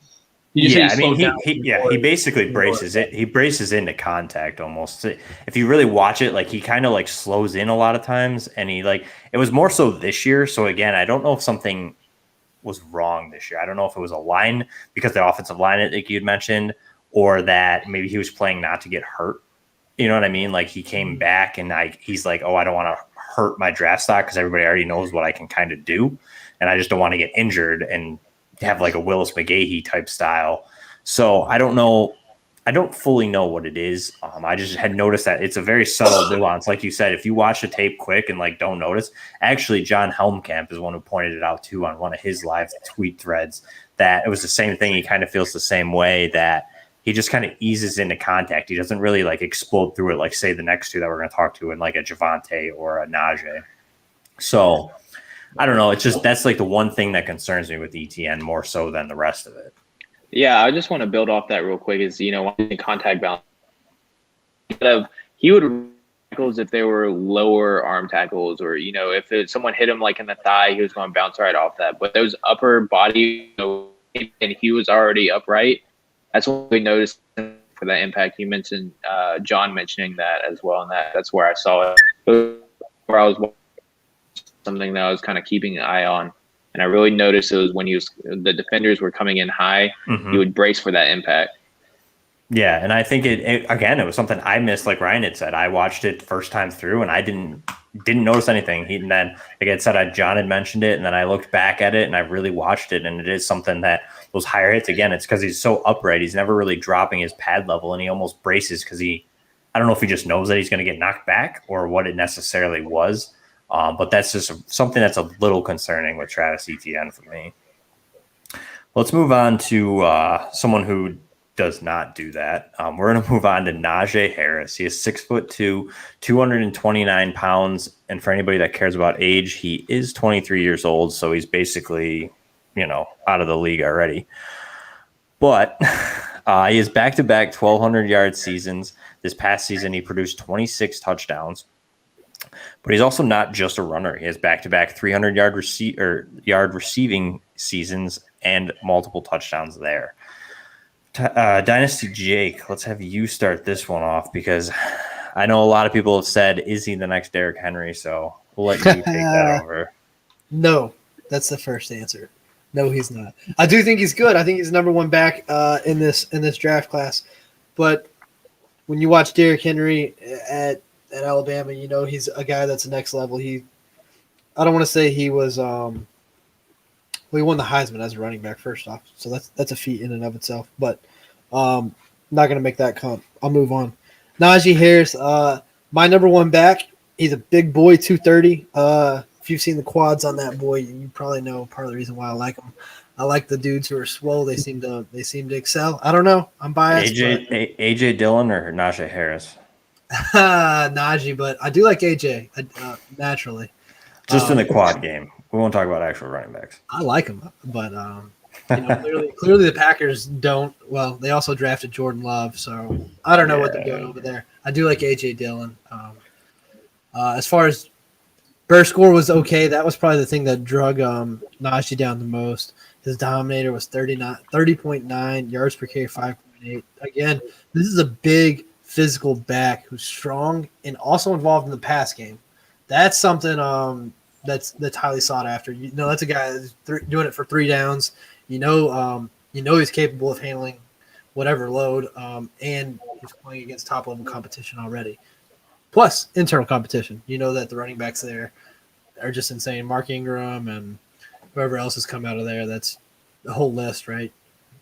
Yeah, I mean, he basically braces it. He braces into contact almost. If you really watch it, like he kind of like slows in a lot of times, and he like it was more so this year. So again, I don't know if something was wrong this year. I don't know if it was a line because the offensive line, like you'd mentioned, or that maybe he was playing not to get hurt. You know what I mean? Like he came back and he's like, oh, I don't want to hurt my draft stock because everybody already knows what I can kind of do, and I just don't want to get injured and have like a Willis McGahee type style. So I don't know. I don't fully know what it is. I just had noticed that it's a very subtle nuance. Like you said, if you watch the tape quick and like don't notice, actually John Helmkamp is one who pointed it out too on one of his live tweet threads that it was the same thing. He kind of feels the same way, that he just kind of eases into contact. He doesn't really like explode through it like say the next two that we're going to talk to in like a Javonte or a Najee. So I don't know. It's just that's like the one thing that concerns me with ETN more so than the rest of it. Yeah, I just want to build off that real quick. Is in contact balance, he would tackles if they were lower arm tackles, or if someone hit him like in the thigh, he was going to bounce right off that. But those upper body, and he was already upright. That's what we noticed for that impact. You mentioned John mentioning that as well, and that's where I saw it. Where I was something that I was kind of keeping an eye on, and I really noticed it was when the defenders were coming in high, he would brace for that impact. Yeah, and I think it was something I missed. Like Ryan had said, I watched it first time through, and I didn't notice anything. And then, like I said, John had mentioned it, and then I looked back at it, and I really watched it, and it is something that those higher hits again. It's because he's so upright; he's never really dropping his pad level, and he almost braces because I don't know if he just knows that he's going to get knocked back or what it necessarily was. But that's just something that's a little concerning with Travis Etienne for me. Let's move on to someone who does not do that. We're going to move on to Najee Harris. He is 6'2", 229 pounds. And for anybody that cares about age, he is 23 years old. So he's basically, out of the league already. But he is back-to-back 1,200-yard seasons. This past season, he produced 26 touchdowns. But he's also not just a runner. He has back-to-back 300-yard receiving seasons and multiple touchdowns there. Dynasty Jake, let's have you start this one off because I know a lot of people have said, is he the next Derrick Henry? So we'll let you take that over. No, that's the first answer. No, he's not. I do think he's good. I think he's number one back in this draft class. But when you watch Derrick Henry at Alabama, he's a guy that's the next level. I don't want to say he was he won the Heisman as a running back first off, so that's a feat in and of itself. But not going to make that count. I'll move on. Najee Harris, my number one back. He's a big boy, 230. If you've seen the quads on that boy, you probably know part of the reason why I like him. I like the dudes who are swole. They seem to excel. I don't know. I'm biased. AJ Dillon or Najee Harris? Najee, but I do like AJ naturally. Just in the quad game. We won't talk about actual running backs. I like him, but clearly the Packers don't. Well, they also drafted Jordan Love, so I don't know what they're doing over there. I do like AJ Dillon. As far as burst score was okay. That was probably the thing that drug Najee down the most. His dominator was 30.9 yards per carry, 5.8. Again, this is a big physical back who's strong and also involved in the pass game. That's something that's highly sought after. That's a guy that's doing it for 3 downs. He's capable of handling whatever load, and he's playing against top-level competition already. Plus, internal competition. That the running backs there are just insane. Mark Ingram and whoever else has come out of there. That's the whole list, right?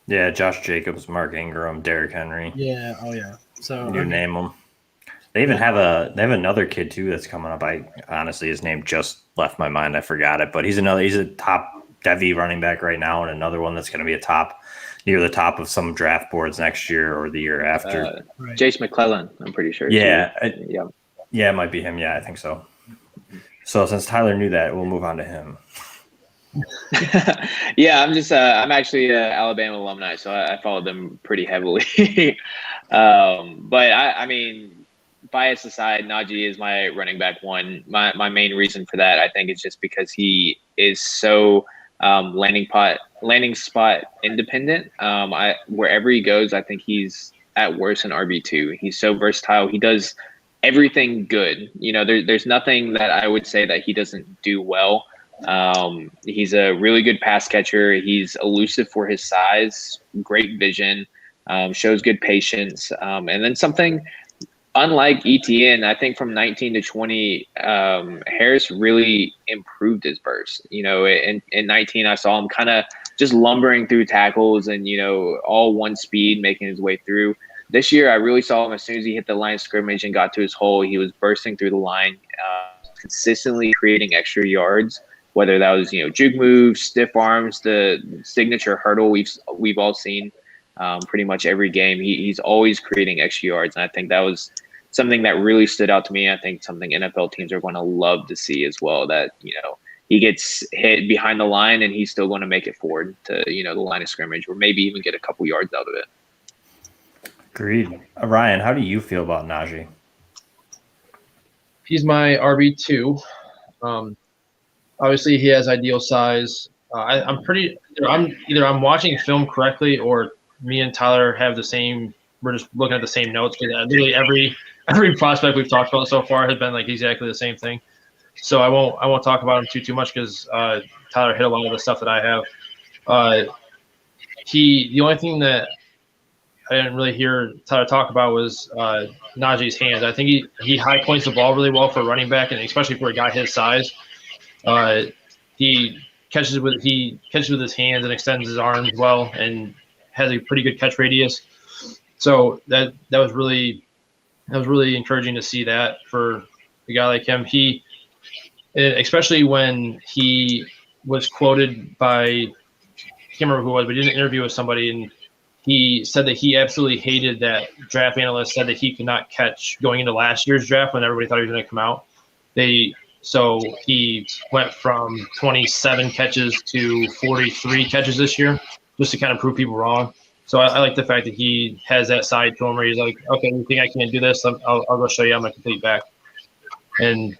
Yeah, Josh Jacobs, Mark Ingram, Derrick Henry. Yeah, oh yeah. So you name them. They even have another kid too that's coming up. I honestly, his name just left my mind. I forgot it, but he's a top Devy running back right now, and another one that's going to be near the top of some draft boards next year or the year after. Right. Jace McClellan, I'm pretty sure. Yeah, Yeah. It might be him. Yeah, I think so. So since Tyler knew that, we'll move on to him. Yeah, I'm actually an Alabama alumni, so I followed them pretty heavily. But I mean, bias aside, Najee is my running back one. My main reason for that, I think, is just because he is so landing spot independent. Wherever he goes, I think he's at worst an RB2. He's so versatile. He does everything good. You know, there's nothing that I would say that he doesn't do well. He's a really good pass catcher. He's elusive for his size, great vision, shows good patience. And then something unlike ETN, I think from 19 to 20, Harris really improved his burst. You know, in 19, I saw him kind of just lumbering through tackles and, you know, all one speed, making his way through. This year, I really saw him as soon as he hit the line of scrimmage and got to his hole, he was bursting through the line, consistently creating extra yards, whether that was, you know, juke moves, stiff arms, the signature hurdle we've all seen pretty much every game. He's always creating extra yards, and I think that was something that really stood out to me. I think something NFL teams are going to love to see as well, that, you know, he gets hit behind the line and he's still going to make it forward to, you know, the line of scrimmage, or maybe even get a couple yards out of it. Agreed. Ryan, how do you feel about Najee? He's my RB2. Obviously, he has ideal size. I'm watching film correctly, or me and Tyler have the same. We're just looking at the same notes. Literally every prospect we've talked about so far has been like exactly the same thing. So I won't talk about him too much because Tyler hit a lot of the stuff that I have. The only thing that I didn't really hear Tyler talk about was Najee's hands. I think he high points the ball really well for a running back, and especially for a guy his size. He catches with his hands and extends his arms well, and has a pretty good catch radius. So that was really encouraging to see that for a guy like him. Especially when he was quoted by, I can't remember who it was, but he did an interview with somebody, and he said that he absolutely hated that draft analysts said that he could not catch going into last year's draft when everybody thought he was going to come out. So he went from 27 catches to 43 catches this year, just to kind of prove people wrong. So I like the fact that he has that side to him where he's like, okay, you think I can't do this? I'll go show you I'm a complete back. And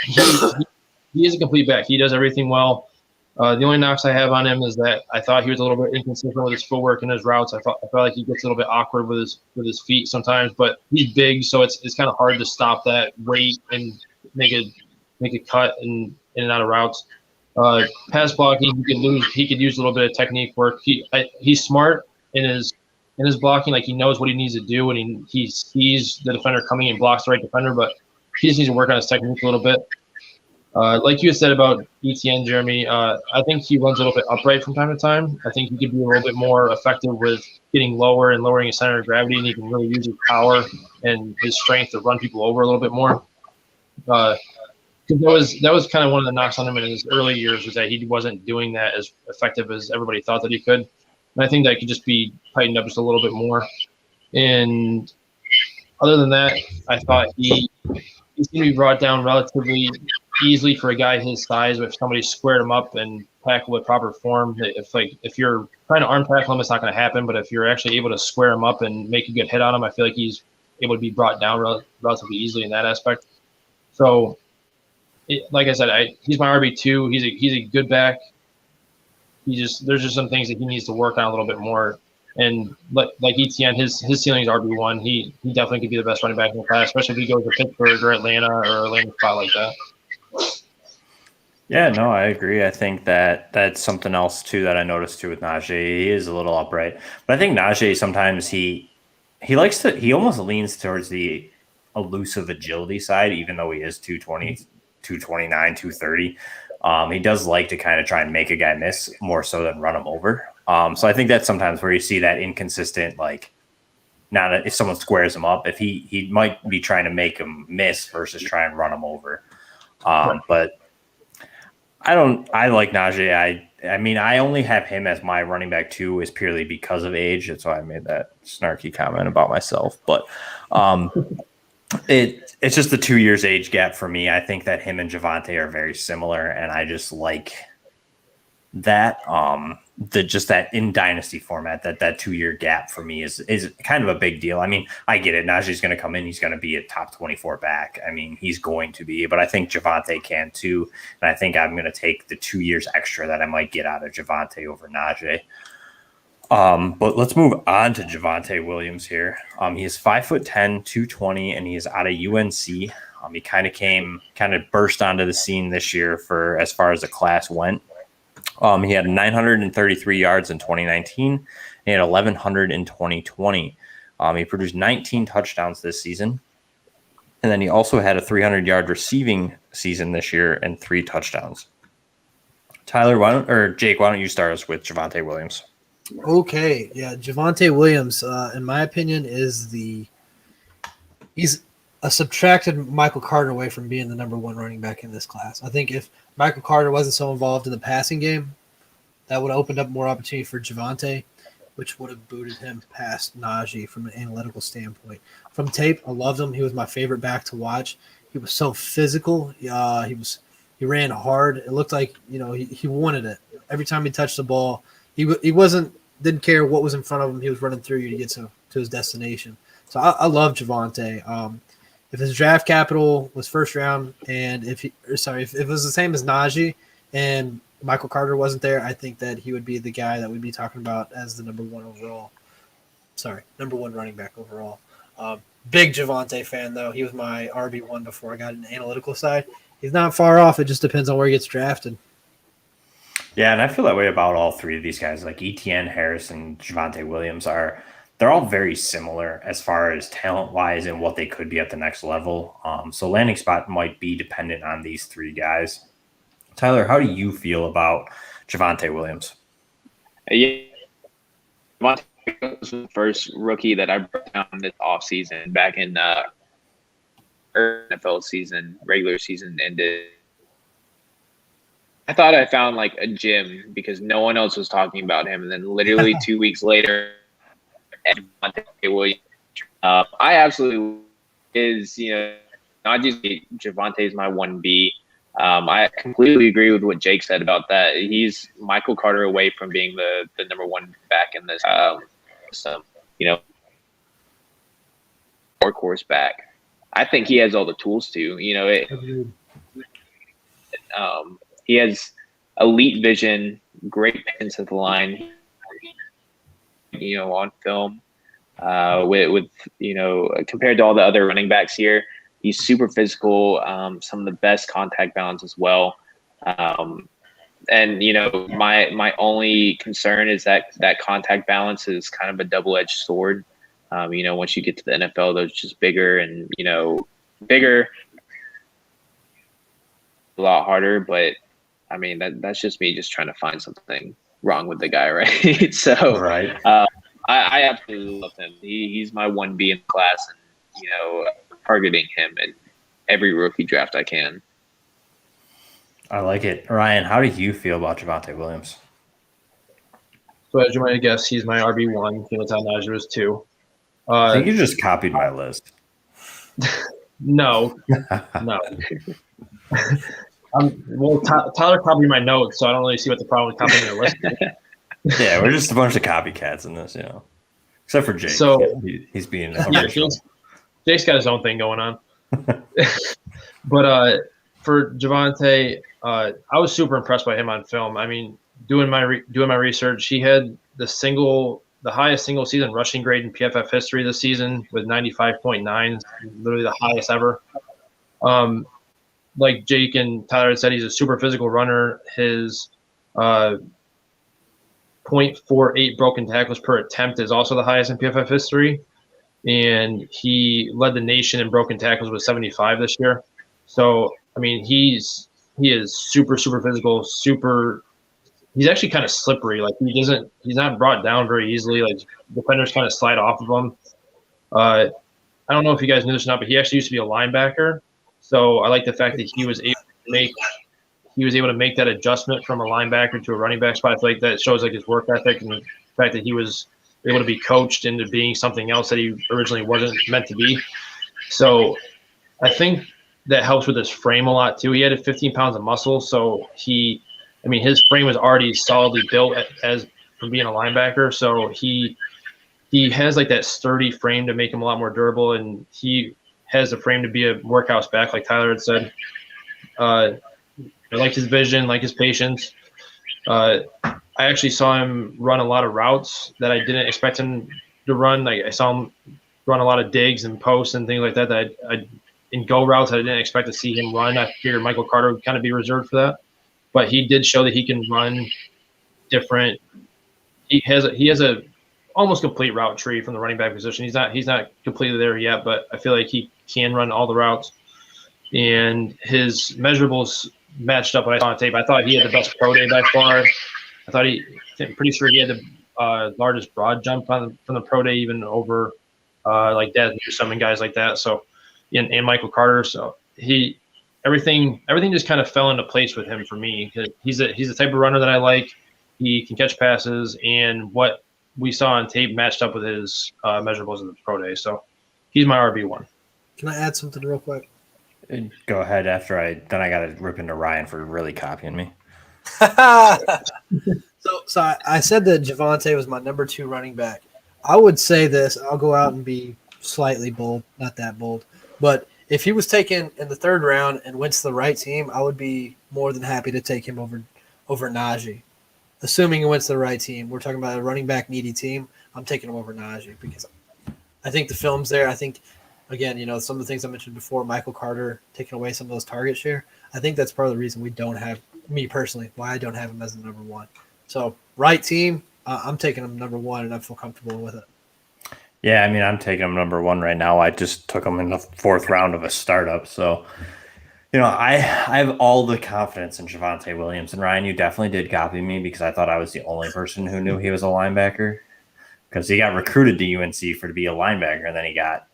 he is a complete back. He does everything well. The only knocks I have on him is that I thought he was a little bit inconsistent with his footwork and his routes. I felt like he gets a little bit awkward with his feet sometimes, but he's big, so it's kind of hard to stop that weight and make a cut in and out of routes. Pass blocking, he could use a little bit of technique work. He's smart in his blocking, like he knows what he needs to do, and he sees the defender coming and blocks the right defender, but he just needs to work on his technique a little bit. Like you said about ETN, Jeremy, I think he runs a little bit upright from time to time. I think he could be a little bit more effective with getting lower and lowering his center of gravity, and he can really use his power and his strength to run people over a little bit more. That was kind of one of the knocks on him in his early years, was that he wasn't doing that as effective as everybody thought that he could. And I think that could just be tightened up just a little bit more. And other than that, I thought he seemed to be brought down relatively easily for a guy his size. If somebody squared him up and tackled with proper form, if you're trying to arm tackle him, it's not going to happen. But if you're actually able to square him up and make a good hit on him, I feel like he's able to be brought down relatively easily in that aspect. So, like I said, he's my RB2. He's a good back. There's just some things that he needs to work on a little bit more. And like ETN, his ceiling is RB1. He definitely could be the best running back in the class, especially if he goes to Pittsburgh or Atlanta or a landing spot like that. Yeah, no, I agree. I think that's something else too that I noticed too with Najee. He is a little upright, but I think Najee sometimes he almost leans towards the elusive agility side, even though he is 220, 229, 230. He does like to kind of try and make a guy miss more so than run him over. So I think that's sometimes where you see that inconsistent, like not if someone squares him up, if he might be trying to make him miss versus try and run him over. But I like Najee. I mean, I only have him as my running back 2 is purely because of age. That's why I made that snarky comment about myself. But it's just the 2 years age gap for me. I think that him and Javonte are very similar, and I just like that. That in dynasty format, that 2 year gap for me is kind of a big deal. I mean, I get it. Najee's going to come in. He's going to be a top 24 back. I mean, he's going to be, but I think Javonte can too. And I think I'm going to take the 2 years extra that I might get out of Javonte over Najee. But let's move on to Javonte Williams here. He is 5'10", 220, and he is out of UNC. He kind of burst onto the scene this year for as far as the class went. He had 933 yards in 2019. He had 1,100 in 2020. He produced 19 touchdowns this season. And then he also had a 300-yard receiving season this year and 3 touchdowns. Tyler, Jake, why don't you start us with Javonte Williams? Okay, yeah, Javonte Williams, in my opinion, he's a subtracted Michael Carter away from being the number 1 running back in this class. I think if Michael Carter wasn't so involved in the passing game, that would have opened up more opportunity for Javonte, which would have booted him past Najee from an analytical standpoint. From tape, I loved him. He was my favorite back to watch. He was so physical. He ran hard. It looked like he wanted it every time he touched the ball. He didn't care what was in front of him. He was running through you to get to his destination. So I love Javonte. If his draft capital was first round, and if it was the same as Najee and Michael Carter wasn't there, I think that he would be the guy that we'd be talking about as the number 1 running back overall. Big Javonte fan though. He was my RB1 before I got an analytical side. He's not far off. It just depends on where he gets drafted. Yeah, and I feel that way about all 3 of these guys. Like Etienne, Harris, and Javonte Williams they're all very similar as far as talent-wise and what they could be at the next level. So landing spot might be dependent on these 3 guys. Tyler, how do you feel about Javonte Williams? Yeah, Javonte was the first rookie that I broke down this offseason back in NFL season, regular season ended. I thought I found like a gem because no one else was talking about him. And then literally 2 weeks later, Javonte Williams. I absolutely not just Javonte is my 1B. I completely agree with what Jake said about that. He's Michael Carter away from being the number 1 back in this workhorse back. I think he has all the tools to. He has elite vision, great pins at the line. On film, with compared to all the other running backs here, he's super physical. Some of the best contact balance as well. And my only concern is that contact balance is kind of a double-edged sword. Once you get to the NFL, they're just bigger and bigger, a lot harder. But I mean that's just me just trying to find something wrong with the guy, right? So right. I absolutely love him. He's my 1B in class, and targeting him in every rookie draft I can. I like it. Ryan, how do you feel about Javonte Williams? So as you might guess, he's my RB1. Najee was 2. I think you just copied my list. No. Tyler copied my notes, so I don't really see what the problem with copying your list is. Yeah, we're just a bunch of copycats in this, except for Jake. So he's being Jake's got his own thing going on. But for Javonte, I was super impressed by him on film. I mean, doing my research, he had the highest single season rushing grade in PFF history this season with 95.9, literally the highest ever. Like Jake and Tyler had said, he's a super physical runner. His 0.48 broken tackles per attempt is also the highest in PFF history. And he led the nation in broken tackles with 75 this year. So, I mean, he is super, super physical, he's actually kind of slippery. Like he's not brought down very easily. Like defenders kind of slide off of him. I don't know if you guys knew this or not, but he actually used to be a linebacker. So I like the fact that he was able to make that adjustment from a linebacker to a running back spot. I feel like that shows like his work ethic and the fact that he was able to be coached into being something else that he originally wasn't meant to be. So I think that helps with his frame a lot too. He had 15 pounds of muscle, so his frame was already solidly built as from being a linebacker. So he has like that sturdy frame to make him a lot more durable, and he has the frame to be a workhouse back, like Tyler had said. I like his vision, like his patience. I actually saw him run a lot of routes that I didn't expect him to run. Like I saw him run a lot of digs and posts and things like that. In go routes, I didn't expect to see him run. I figured Michael Carter would kind of be reserved for that, but he did show that he can run different. He has a almost complete route tree from the running back position. He's not completely there yet, but I feel like he can run all the routes, and his measurables matched up what I saw on tape. I thought he had the best pro day by far. I'm pretty sure he had the largest broad jump from the pro day, even over like Dad Newsome and guys like that. So, and Michael Carter. So everything just kind of fell into place with him for me. He's the type of runner that I like. He can catch passes, and what we saw on tape matched up with his measurables in the pro day. So he's my RB1. Can I add something real quick? Go ahead. Then I got to rip into Ryan for really copying me. So I said that Javonte was my number 2 running back. I would say this. I'll go out and be slightly bold, not that bold. But if he was taken in the 3rd round and went to the right team, I would be more than happy to take him over Najee. Assuming he went to the right team. We're talking about a running back needy team. I'm taking him over Najee because I think the film's there. I think, again, some of the things I mentioned before, Michael Carter taking away some of those target share, I think that's part of the reason we don't have, me personally, why I don't have him as the number 1. So, right team, I'm taking him number 1, and I feel comfortable with it. Yeah, I'm taking him number 1 right now. I just took him in the 4th round of a startup. So, I have all the confidence in Javonte Williams. And Ryan, you definitely did copy me because I thought I was the only person who knew he was a linebacker because he got recruited to UNC to be a linebacker, and then he got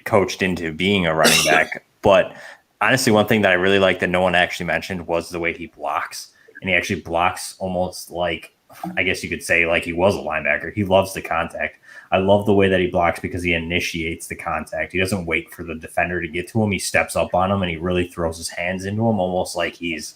coached into being a running back. But honestly, one thing that I really like that no one actually mentioned was the way he blocks. And he actually blocks almost like, I guess you could say, like he was a linebacker. He loves the contact. I love the way that he blocks because he initiates the contact. He doesn't wait for the defender to get to him. He steps up on him and he really throws his hands into him, almost like he's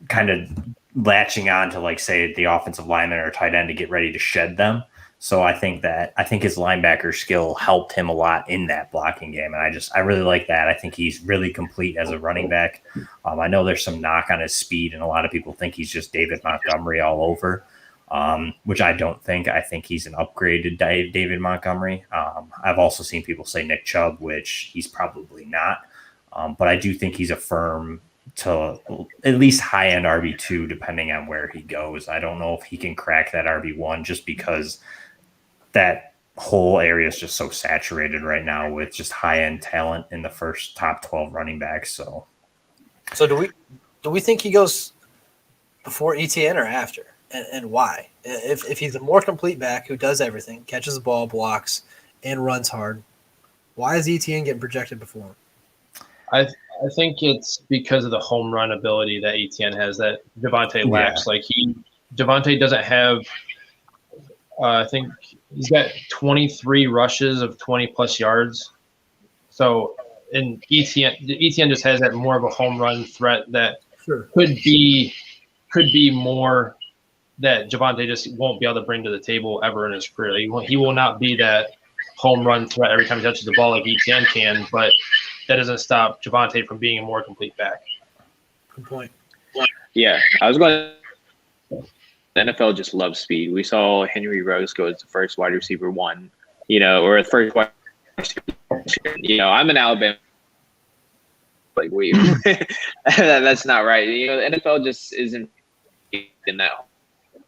kind of latching on to, like, say, the offensive lineman or tight end to get ready to shed them. So I think his linebacker skill helped him a lot in that blocking game. And I really like that. I think he's really complete as a running back. I know there's some knock on his speed, and a lot of people think he's just David Montgomery all over, which I don't think. I think he's an upgraded David Montgomery. I've also seen people say Nick Chubb, which he's probably not. But I do think he's a firm to at least high-end RB2, depending on where he goes. I don't know if he can crack that RB1 just because that whole area is just so saturated right now with just high-end talent in the first top 12 running backs. So do we think he goes before ETN or after, and why? If he's a more complete back who does everything, catches the ball, blocks, and runs hard, why is ETN getting projected before him? I think it's because of the home run ability that ETN has that Javonte lacks. Like Javonte doesn't have. I think he's got 23 rushes of 20-plus yards. So, and ETN just has that more of a home run threat that could be more that Javonte just won't be able to bring to the table ever in his career. He will not be that home run threat every time he touches the ball like ETN can, but that doesn't stop Javonte from being a more complete back. Good point. Yeah, I was going to. The NFL just loves speed. We saw Henry Ruggs go as the first wide receiver 1, or the first wide receiver. I'm an Alabama. Like, that's not right. The NFL just isn't now.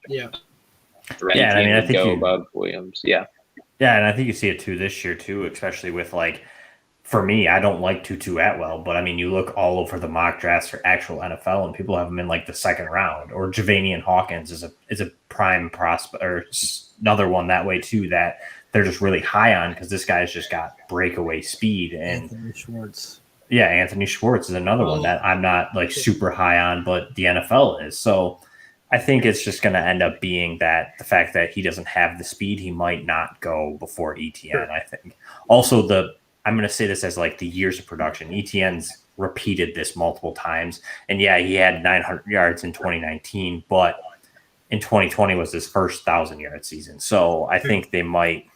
Yeah. Yeah, I think go above Williams. Yeah. Yeah, and I think you see it too this year too, especially with, like, for me, I don't like Tutu Atwell, but you look all over the mock drafts for actual NFL, and people have him in like the 2nd round. Or Javanian Hawkins is a prime prospect, or another one that way too. That they're just really high on because this guy's just got breakaway speed. And Anthony Schwartz. yeah, Anthony Schwartz is another one that I'm not like super high on, but the NFL is. So I think it's just going to end up being that the fact that he doesn't have the speed, he might not go before ETN. I think also I'm going to say this as like the years of production. ETN's repeated this multiple times, and yeah, he had 900 yards in 2019, but in 2020 was his first 1,000-yard season. So I think they might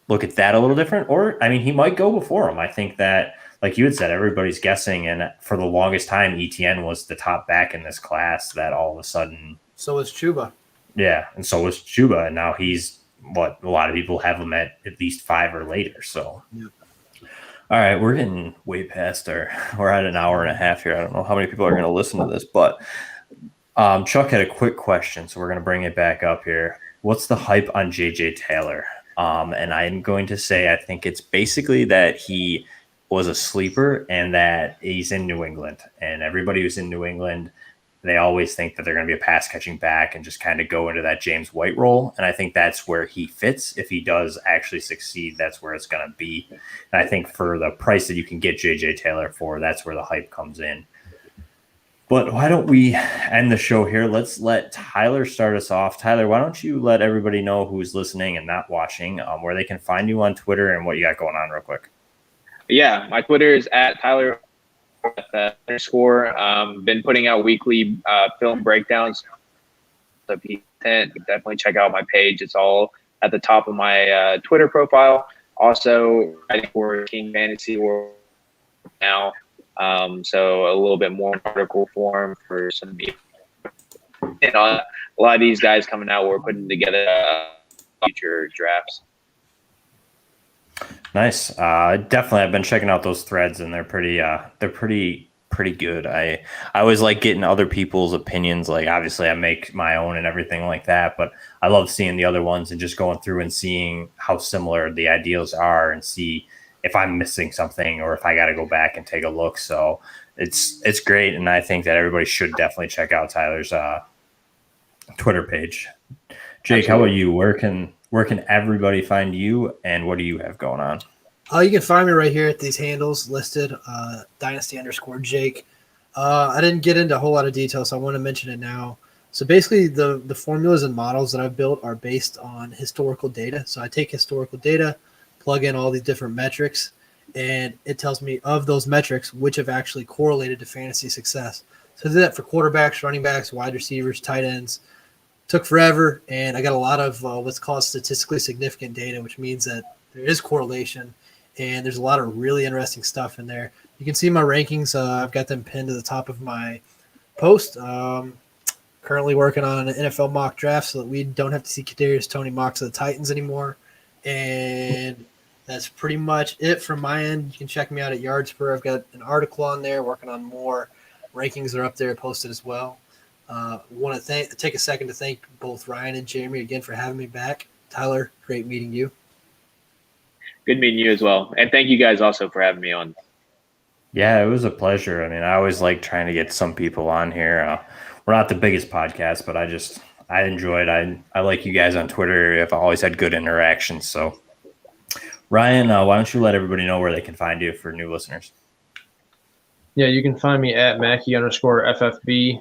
look at that a little different, or I mean, he might go before him. I think that, like you had said, everybody's guessing, and for the longest time, ETN was the top back in this class. That all of a sudden, So was Chuba. yeah, and so was Chuba, and now he's what a lot of people have him at least 5 or later. So, Yep. All right, we're getting way past we're at an hour and a half here. I don't know how many people are going to listen to this, but Chuck had a quick question, so we're going to bring it back up here. What's the hype on JJ Taylor? And I'm going to say I think it's basically that he was a sleeper and that he's in New England. And everybody who's in New England, they always think that they're going to be a pass catching back and just kind of go into that James White role. And I think that's where he fits. If he does actually succeed, that's where it's going to be. And I think for the price that you can get JJ Taylor for, that's where the hype comes in. But why don't we end the show here? Let's let Tyler start us off. Tyler, why don't you let everybody know who's listening and not watching, where they can find you on Twitter and what you got going on real quick. Yeah, my Twitter is at Tyler _. Been putting out weekly film breakdowns. So if you definitely check out my page. It's all at the top of my Twitter profile. Also, writing for King Fantasy World now. So a little bit more article form for some, a lot of these guys coming out. We're putting together future drafts. Nice. Definitely, I've been checking out those threads, and they're pretty good. I always like getting other people's opinions. Like, obviously, I make my own and everything like that, but I love seeing the other ones and just going through and seeing how similar the ideals are, and see if I'm missing something or if I got to go back and take a look. So it's great, and I think that everybody should definitely check out Tyler's Twitter page. Jake, Absolutely. How about you? Where can everybody find you, and what do you have going on? You can find me right here at these handles listed, Dynasty_Jake. I didn't get into a whole lot of detail, so I want to mention it now. So basically, the formulas and models that I've built are based on historical data. So I take historical data, plug in all these different metrics, and it tells me of those metrics which have actually correlated to fantasy success. So I did that for quarterbacks, running backs, wide receivers, tight ends. Took forever, and I got a lot of what's called statistically significant data, which means that there is correlation, and there's a lot of really interesting stuff in there. You can see my rankings. I've got them pinned to the top of my post. Currently working on an NFL mock draft so that we don't have to see Kadarius Toney mocks of the Titans anymore. And that's pretty much it from my end. You can check me out at Yardspur. I've got an article on there working on more. Rankings are up there posted as well. Want to take a second to thank both Ryan and Jeremy again for having me back. Tyler, great meeting you. Good meeting you as well. And thank you guys also for having me on. Yeah, it was a pleasure. I mean, I always like trying to get some people on here. We're not the biggest podcast, but I enjoyed. I like you guys on Twitter. I've always had good interactions. So, Ryan, why don't you let everybody know where they can find you for new listeners? Yeah, you can find me at Mackey_FFB.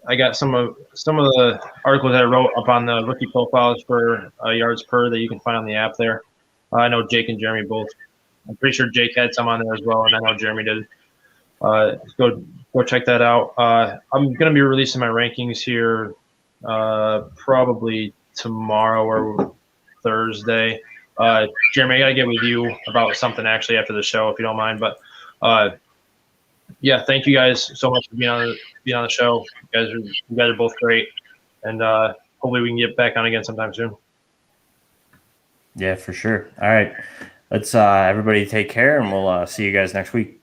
I got some of the articles that I wrote up on the rookie profiles for yards per that you can find on the app there. I know Jake and Jeremy both. I'm pretty sure Jake had some on there as well, and I know Jeremy did. Go check that out. I'm going to be releasing my rankings here probably tomorrow or Thursday. Jeremy, I got to get with you about something actually after the show if you don't mind. But yeah, thank you guys so much for being on the show. You guys are both great, and hopefully we can get back on again sometime soon. Yeah, for sure. All right, let's everybody take care, and we'll see you guys next week.